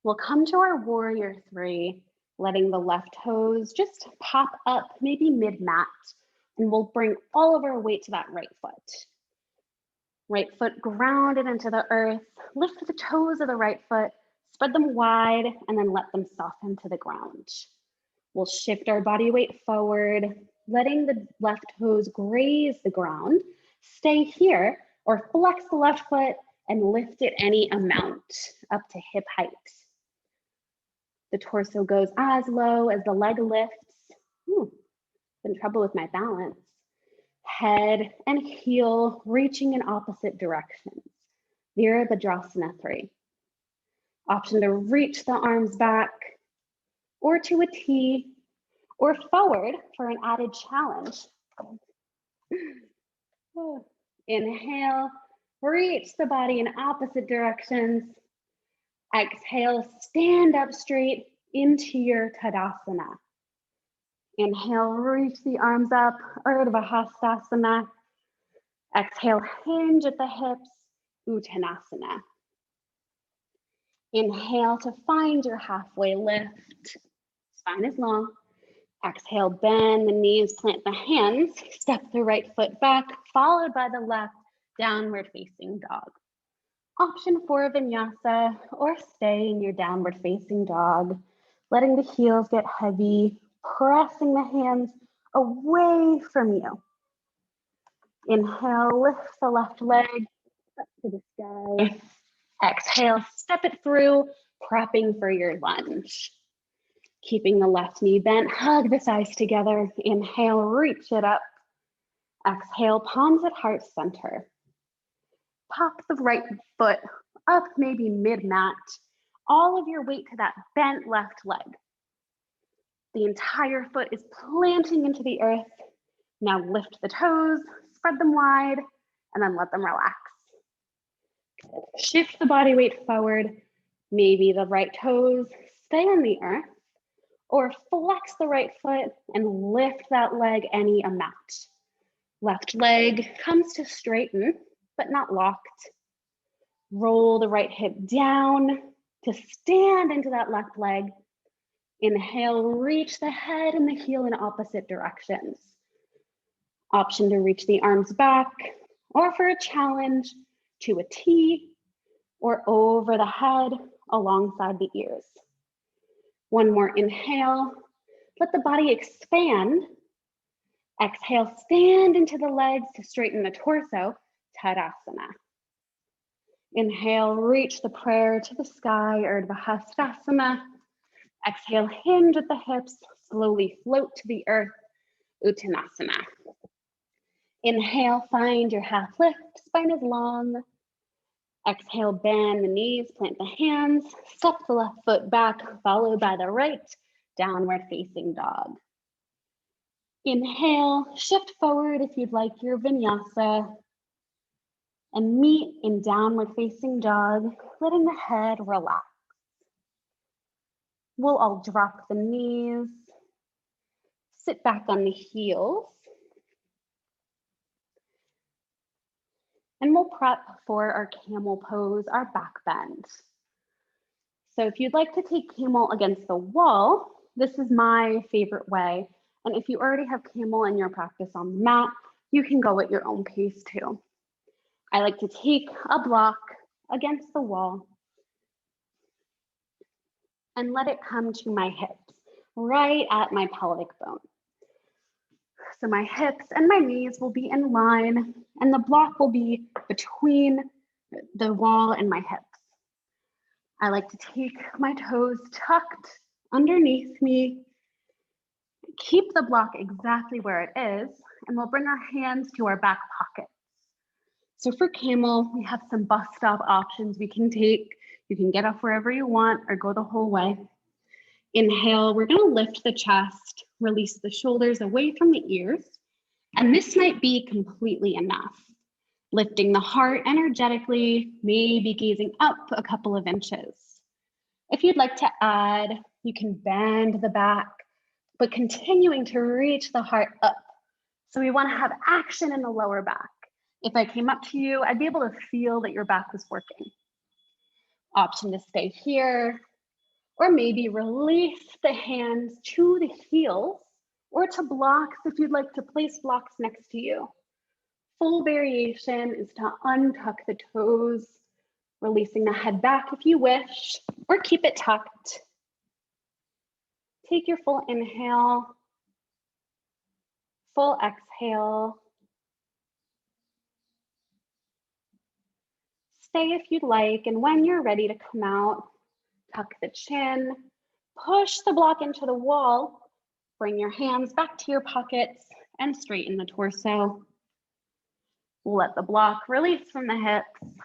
We'll come to our warrior 3, letting the left toes just pop up, maybe mid-mat, and we'll bring all of our weight to that right foot. Right foot grounded into the earth. Lift the toes of the right foot, spread them wide, and then let them soften to the ground. We'll shift our body weight forward, letting the left toes graze the ground. Stay here or flex the left foot and lift it any amount up to hip height. The torso goes as low as the leg lifts. In trouble with my balance. Head and heel reaching in opposite directions. Virabhadrasana 3. Option to reach the arms back or to a T or forward for an added challenge. Inhale, reach the body in opposite directions. Exhale, stand up straight into your Tadasana. Inhale, reach the arms up, Urdhva Hastasana. Exhale, hinge at the hips, Uttanasana. Inhale to find your halfway lift. Spine is long. Exhale, bend the knees, plant the hands, step the right foot back, followed by the left, downward facing dog. Option for vinyasa, or stay in your downward facing dog, letting the heels get heavy, pressing the hands away from you. Inhale, lift the left leg up to the sky. Exhale, step it through, prepping for your lunge. Keeping the left knee bent, hug the thighs together. Inhale, reach it up. Exhale, palms at heart center. Pop the right foot up, maybe mid-mat. All of your weight to that bent left leg. The entire foot is planting into the earth. Now lift the toes, spread them wide, and then let them relax. Shift the body weight forward. Maybe the right toes stay on the earth, or flex the right foot and lift that leg any amount. Left leg comes to straighten, but not locked. Roll the right hip down to stand into that left leg. Inhale, reach the head and the heel in opposite directions. Option to reach the arms back, or for a challenge, to a T, or over the head alongside the ears. One more inhale, let the body expand. Exhale, stand into the legs to straighten the torso, Tadasana. Inhale, reach the prayer to the sky, Urdhva Hastasana. Exhale, hinge at the hips, slowly float to the earth, Uttanasana. Inhale, find your half lift, spine is long. Exhale, bend the knees, plant the hands, step the left foot back, followed by the right, downward facing dog. Inhale, shift forward if you'd like your vinyasa, and meet in downward facing dog, letting the head relax. We'll all drop the knees, sit back on the heels, and we'll prep for our camel pose, our back bend. So if you'd like to take camel against the wall, this is my favorite way. And if you already have camel in your practice on the mat, you can go at your own pace too. I like to take a block against the wall and let it come to my hips, right at my pelvic bone. So my hips and my knees will be in line, and the block will be between the wall and my hips. I like to take my toes tucked underneath me, keep the block exactly where it is, and we'll bring our hands to our back pockets. So for camel, we have some bus stop options we can take. You can get off wherever you want or go the whole way. Inhale, we're gonna lift the chest, release the shoulders away from the ears, and this might be completely enough. Lifting the heart energetically, maybe gazing up a couple of inches. If you'd like to add, you can bend the back, but continuing to reach the heart up. So we wanna have action in the lower back. If I came up to you, I'd be able to feel that your back was working. Option to stay here, or maybe release the hands to the heels or to blocks if you'd like to place blocks next to you. Full variation is to untuck the toes, releasing the head back if you wish, or keep it tucked. Take your full inhale, full exhale. Stay if you'd like, and when you're ready to come out, tuck the chin, push the block into the wall, bring your hands back to your pockets, and straighten the torso. Let the block release from the hips.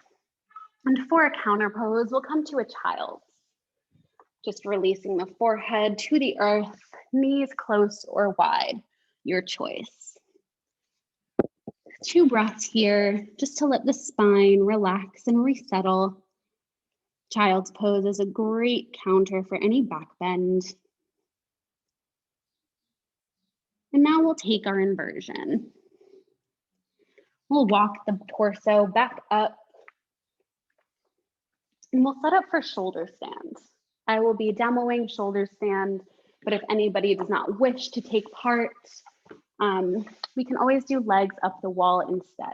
And for a counter pose, we'll come to a child's. Just releasing the forehead to the earth, knees close or wide, your choice. 2 breaths here, just to let the spine relax and resettle. Child's pose is a great counter for any back bend. And now we'll take our inversion. We'll walk the torso back up, and we'll set up for shoulder stand. I will be demoing shoulder stand, but if anybody does not wish to take part, we can always do legs up the wall instead.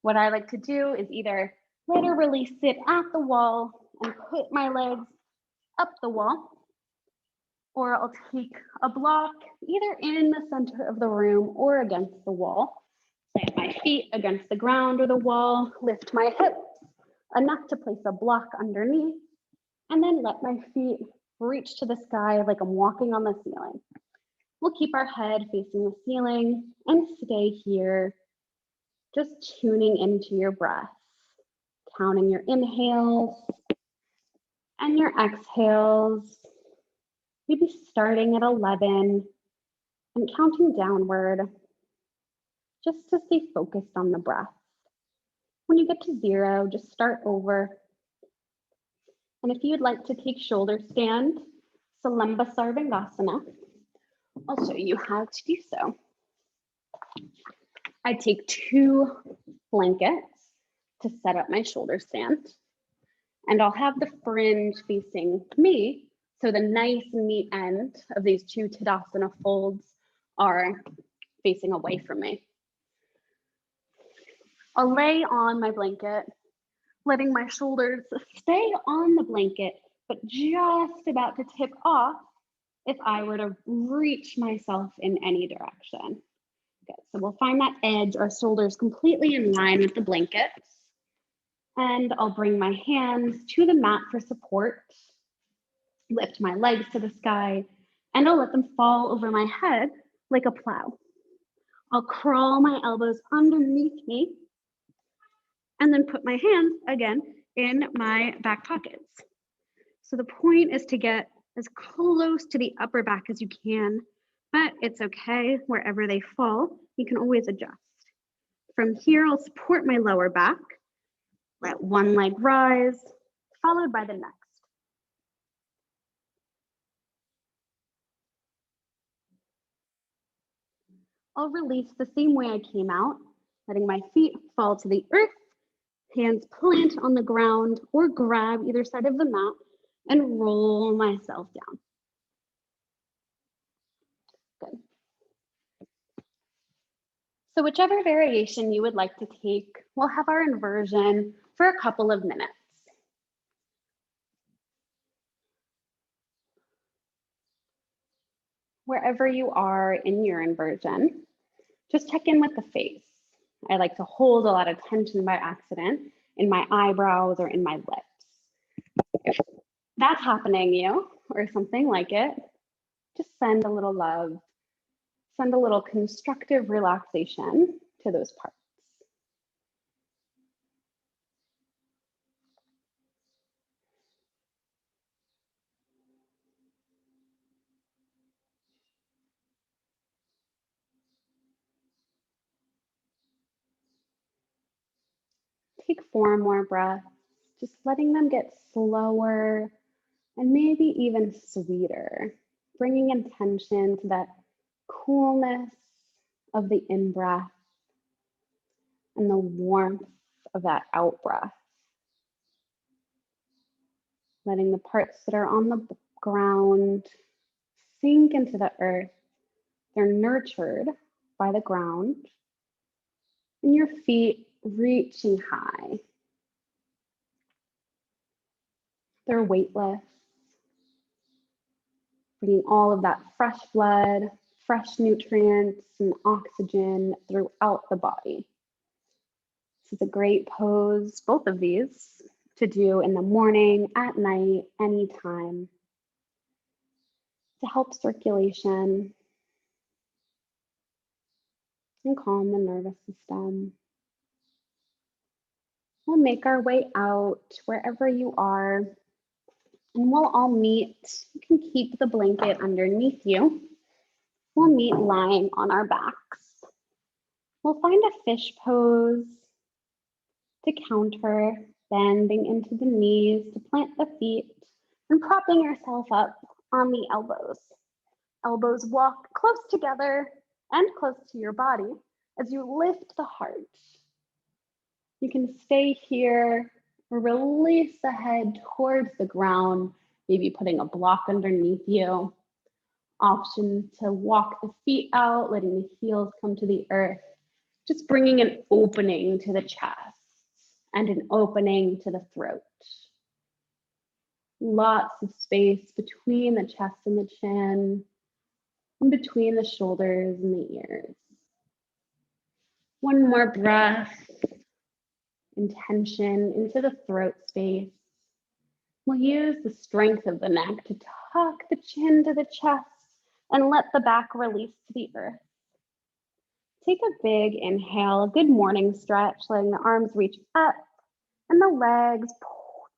What I like to do is either let or release sit at the wall and put my legs up the wall, or I'll take a block either in the center of the room or against the wall. Plant my feet against the ground or the wall, lift my hips enough to place a block underneath, and then let my feet reach to the sky like I'm walking on the ceiling. We'll keep our head facing the ceiling and stay here, just tuning into your breath, counting your inhales and your exhales, maybe starting at 11 and counting downward, just to stay focused on the breath. When you get to 0, just start over. And if you'd like to take shoulder stand, Salamba Sarvangasana, I'll show you how to do so. I take 2 blankets to set up my shoulder stand, and I'll have the fringe facing me, so the nice neat end of these 2 Tadasana folds are facing away from me. I'll lay on my blanket, letting my shoulders stay on the blanket, but just about to tip off if I were to reach myself in any direction. Good, so we'll find that edge, our shoulders completely in line with the blankets. And I'll bring my hands to the mat for support, lift my legs to the sky, and I'll let them fall over my head like a plow. I'll crawl my elbows underneath me and then put my hands again in my back pockets. So the point is to get as close to the upper back as you can, but it's okay wherever they fall, you can always adjust. From here, I'll support my lower back, let one leg rise, followed by the next. I'll release the same way I came out, letting my feet fall to the earth, hands plant on the ground or grab either side of the mat and roll myself down. Good. So whichever variation you would like to take, we'll have our inversion for a couple of minutes. Wherever you are in your inversion, just check in with the face. I like to hold a lot of tension by accident in my eyebrows or in my lips. If that's happening you or something like it, just send a little love, send a little constructive relaxation to those parts. Take 4 more breaths, just letting them get slower and maybe even sweeter, bringing intention to that coolness of the in-breath and the warmth of that out-breath. Letting the parts that are on the ground sink into the earth. They're nurtured by the ground, and your feet reaching high. They're weightless, bringing all of that fresh blood, fresh nutrients, and oxygen throughout the body. This is a great pose, both of these, to do in the morning, at night, anytime, to help circulation and calm the nervous system. We'll make our way out wherever you are, and we'll all meet. You can keep the blanket underneath you. We'll meet lying on our backs. We'll find a fish pose to counter, bending into the knees to plant the feet and propping yourself up on the elbows. Elbows walk close together and close to your body as you lift the heart. You can stay here or release the head towards the ground, maybe putting a block underneath you. Option to walk the feet out, letting the heels come to the earth, just bringing an opening to the chest and an opening to the throat. Lots of space between the chest and the chin, and between the shoulders and the ears. One more breath, intention into the throat space. We'll use the strength of the neck to tuck the chin to the chest and let the back release to the earth. Take a big inhale, a good morning stretch, letting the arms reach up and the legs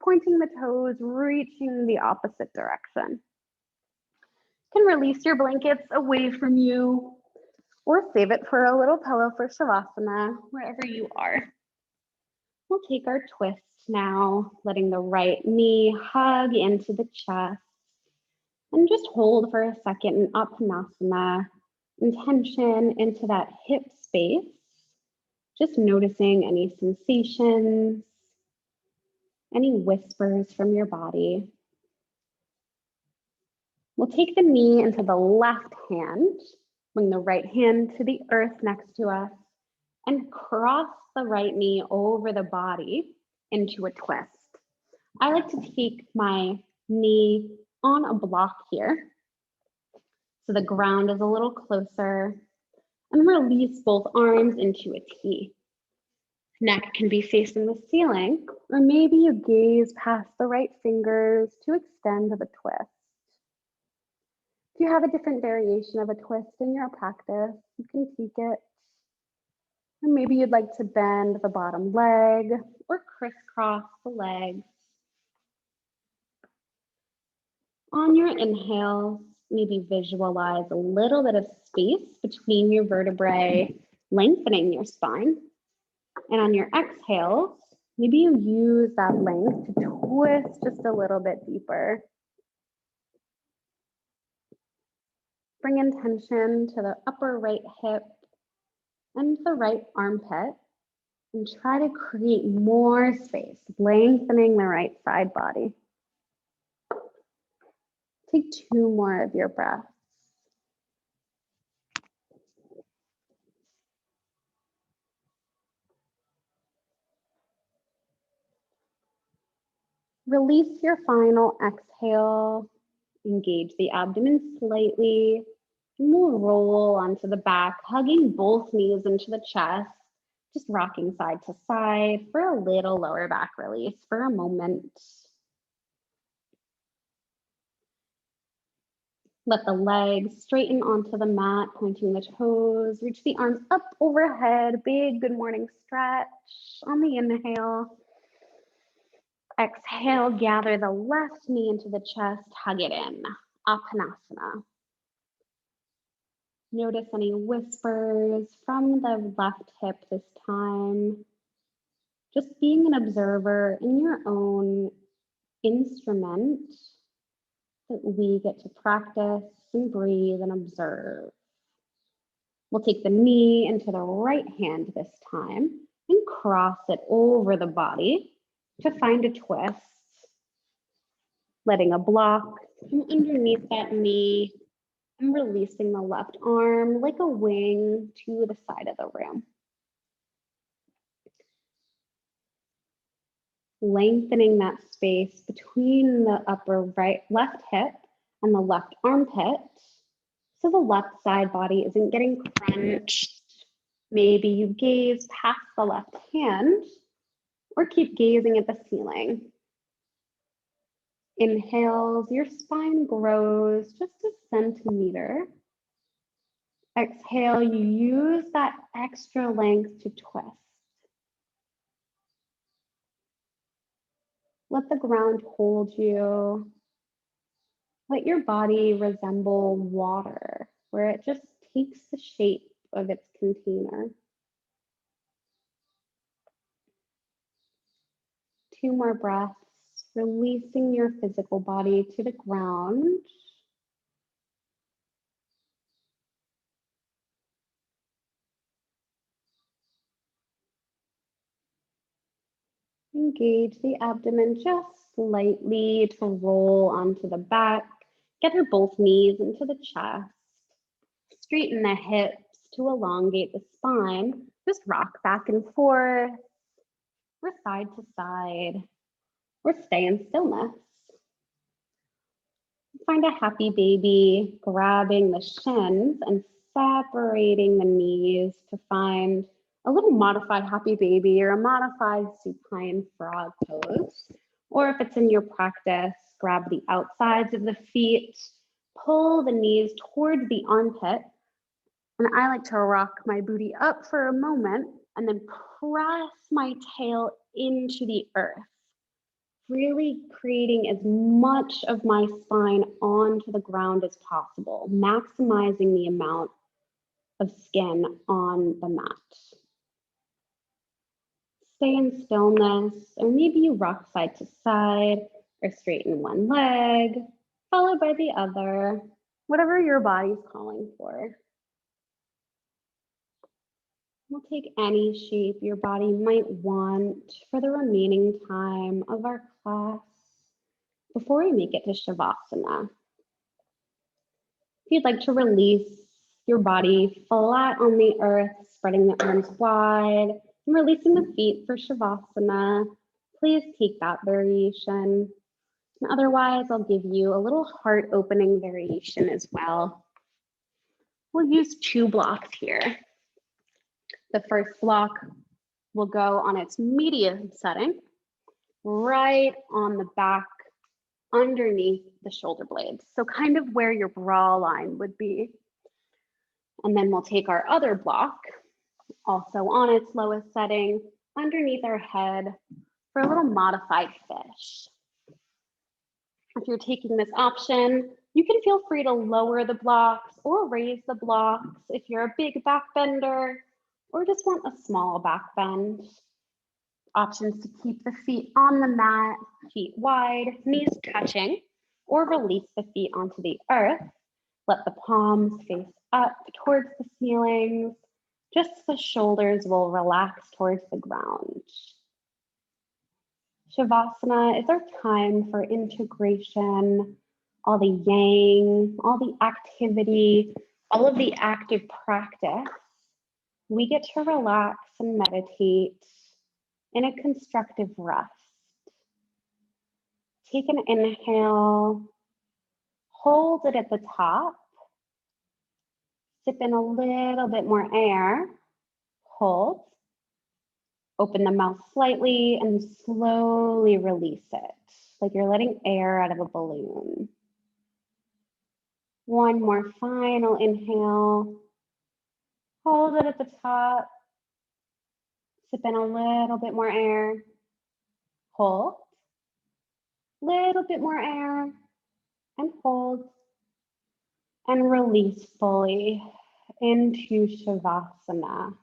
pointing the toes, reaching the opposite direction. You can release your blankets away from you or save it for a little pillow for Shavasana, wherever you are. We'll take our twist now, letting the right knee hug into the chest and just hold for a second in Uttanasana, intention into that hip space, just noticing any sensations, any whispers from your body. We'll take the knee into the left hand, bring the right hand to the earth next to us, and cross the right knee over the body into a twist. I like to take my knee on a block here, so the ground is a little closer, and release both arms into a T. Neck can be facing the ceiling, or maybe you gaze past the right fingers to extend the twist. If you have a different variation of a twist in your practice, you can tweak it. Or maybe you'd like to bend the bottom leg or crisscross the legs. On your inhale, maybe visualize a little bit of space between your vertebrae, lengthening your spine. And on your exhales, maybe you use that length to twist just a little bit deeper. Bring intention to the upper right hip and the right armpit, and try to create more space, lengthening the right side body. Take 2 more of your breaths. Release your final exhale. Engage the abdomen slightly. And we'll roll onto the back, hugging both knees into the chest, just rocking side to side for a little lower back release for a moment. Let the legs straighten onto the mat, pointing the toes. Reach the arms up overhead. Big good morning stretch on the inhale. Exhale, gather the left knee into the chest, hug it in. Uttanasana. Notice any whispers from the left hip this time. Just being an observer in your own instrument that we get to practice and breathe and observe. We'll take the knee into the right hand this time and cross it over the body to find a twist. Letting a block come underneath that knee and releasing the left arm like a wing to the side of the room. Lengthening that space between the upper left hip and the left armpit so the left side body isn't getting crunched. Maybe you gaze past the left hand or keep gazing at the ceiling. Inhales, your spine grows just a centimeter. Exhale, you use that extra length to twist. Let the ground hold you. Let your body resemble water, where it just takes the shape of its container. 2 more breaths, releasing your physical body to the ground. Engage the abdomen just slightly to roll onto the back. Gather both knees into the chest. Straighten the hips to elongate the spine. Just rock back and forth, or side to side, or stay in stillness. Find a happy baby, grabbing the shins and separating the knees to find a little modified happy baby or a modified supine frog pose, Or if it's in your practice, grab the outsides of the feet, pull the knees towards the armpit. And I like to rock my booty up for a moment and then press my tail into the earth, really creating as much of my spine onto the ground as possible, maximizing the amount of skin on the mat. Stay in stillness, or maybe you rock side to side or straighten one leg, followed by the other, whatever your body's calling for. We'll take any shape your body might want for the remaining time of our class before we make it to Shavasana. If you'd like to release your body flat on the earth, spreading the arms wide, and releasing the feet for Shavasana, please take that variation. And otherwise, I'll give you a little heart opening variation as well. We'll use 2 blocks here. The first block will go on its medium setting, right on the back underneath the shoulder blades. So kind of where your bra line would be. And then we'll take our other block, also on its lowest setting, underneath our head for a little modified fish. If you're taking this option, you can feel free to lower the blocks or raise the blocks if you're a big back bender or just want a small back bend. Options to keep the feet on the mat, feet wide, knees touching, or release the feet onto the earth. Let the palms face up towards the ceilings. Just the shoulders will relax towards the ground. Shavasana is our time for integration, all the yang, all the activity, all of the active practice. We get to relax and meditate in a constructive rest. Take an inhale, hold it at the top, sip in a little bit more air, hold, open the mouth slightly and slowly release it, like you're letting air out of a balloon. One more final inhale, hold it at the top, sip in a little bit more air, hold, little bit more air, and hold, and release fully into Shavasana.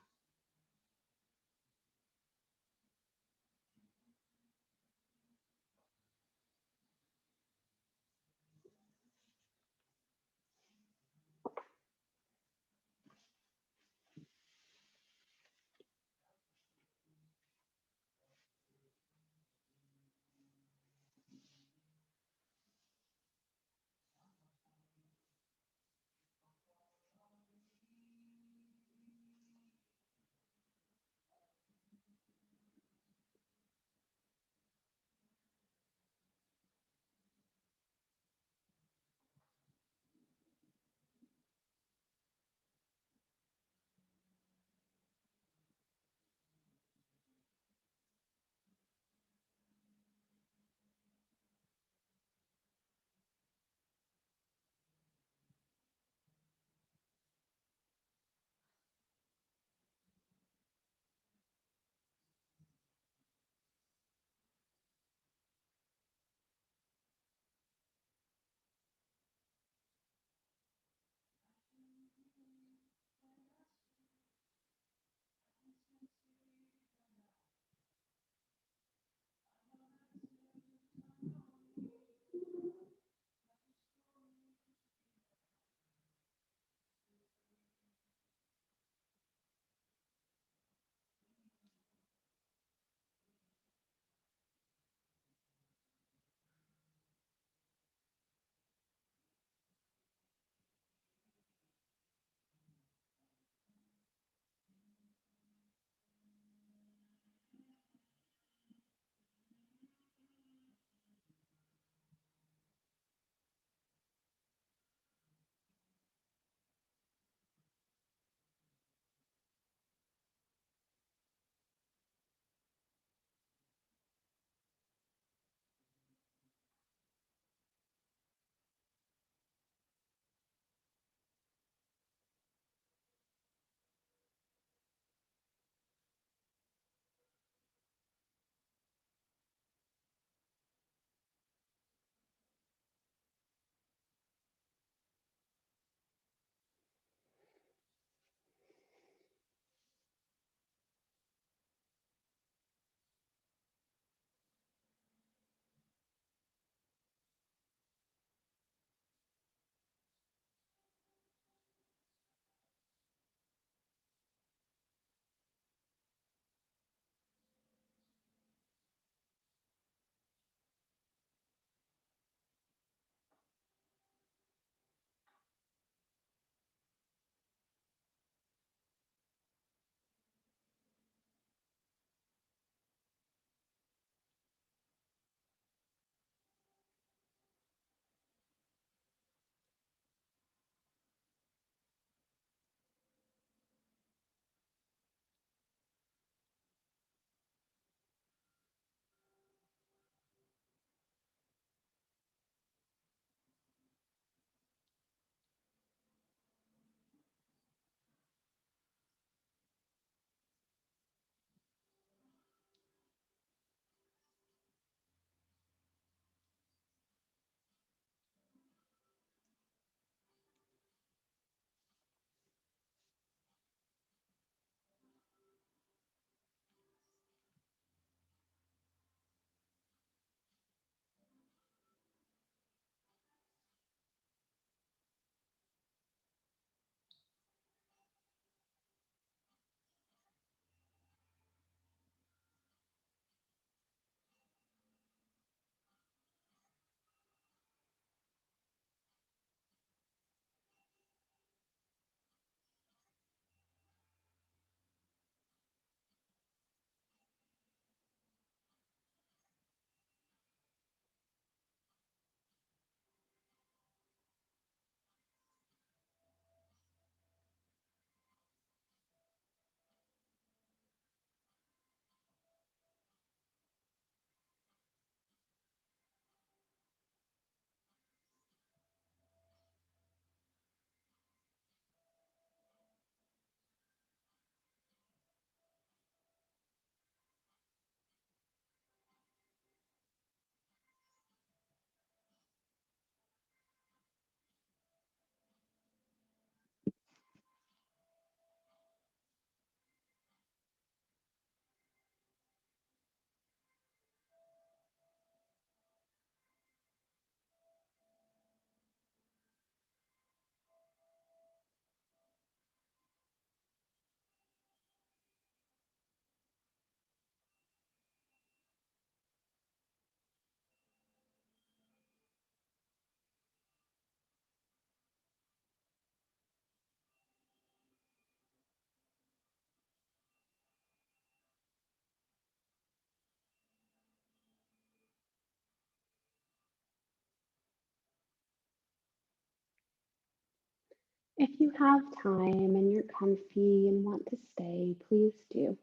If you have time and you're comfy and want to stay, please do.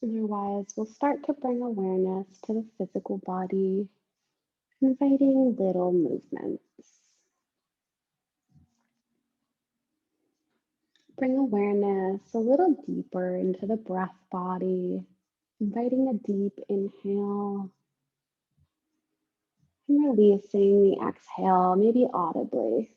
Otherwise, we'll start to bring awareness to the physical body, inviting little movements. Bring awareness a little deeper into the breath body, inviting a deep inhale and releasing the exhale, maybe audibly.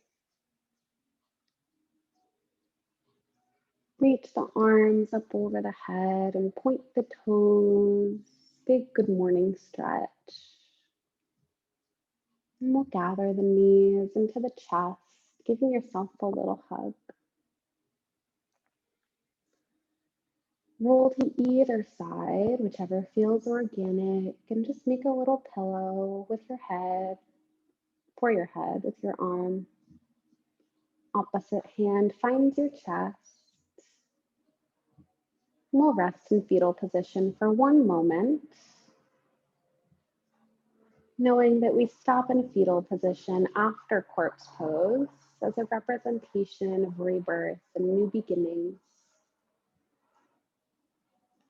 Reach the arms up over the head and point the toes. Big good morning stretch. And we'll gather the knees into the chest, giving yourself a little hug. Roll to either side, whichever feels organic, and just make a little pillow with your head, for your head with your arm. Opposite hand finds your chest. We'll rest in fetal position for one moment, knowing that we stop in fetal position after corpse pose as a representation of rebirth and new beginnings.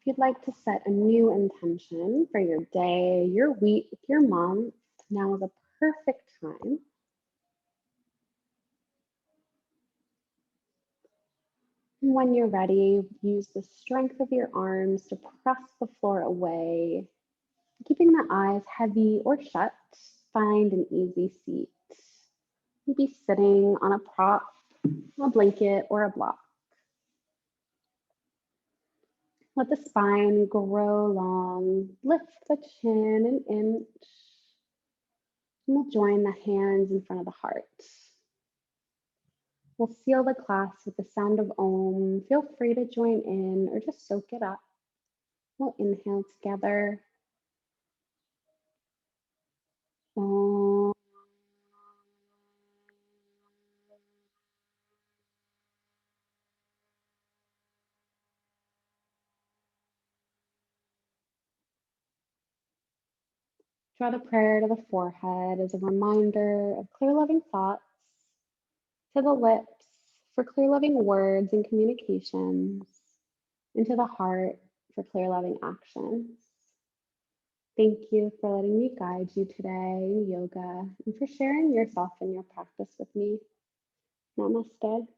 If you'd like to set a new intention for your day, your week, your month, now is a perfect time. And when you're ready, use the strength of your arms to press the floor away, keeping the eyes heavy or shut. Find an easy seat. Maybe sitting on a prop, a blanket, or a block. Let the spine grow long. Lift the chin an inch. And we'll join the hands in front of the heart. We'll seal the class with the sound of Om. Feel free to join in or just soak it up. We'll inhale together. Om. Draw the prayer to the forehead as a reminder of clear, loving thoughts, to the lips for clear, loving words and communications, and to the heart for clear, loving actions. Thank you for letting me guide you today in yoga and for sharing yourself and your practice with me. Namaste.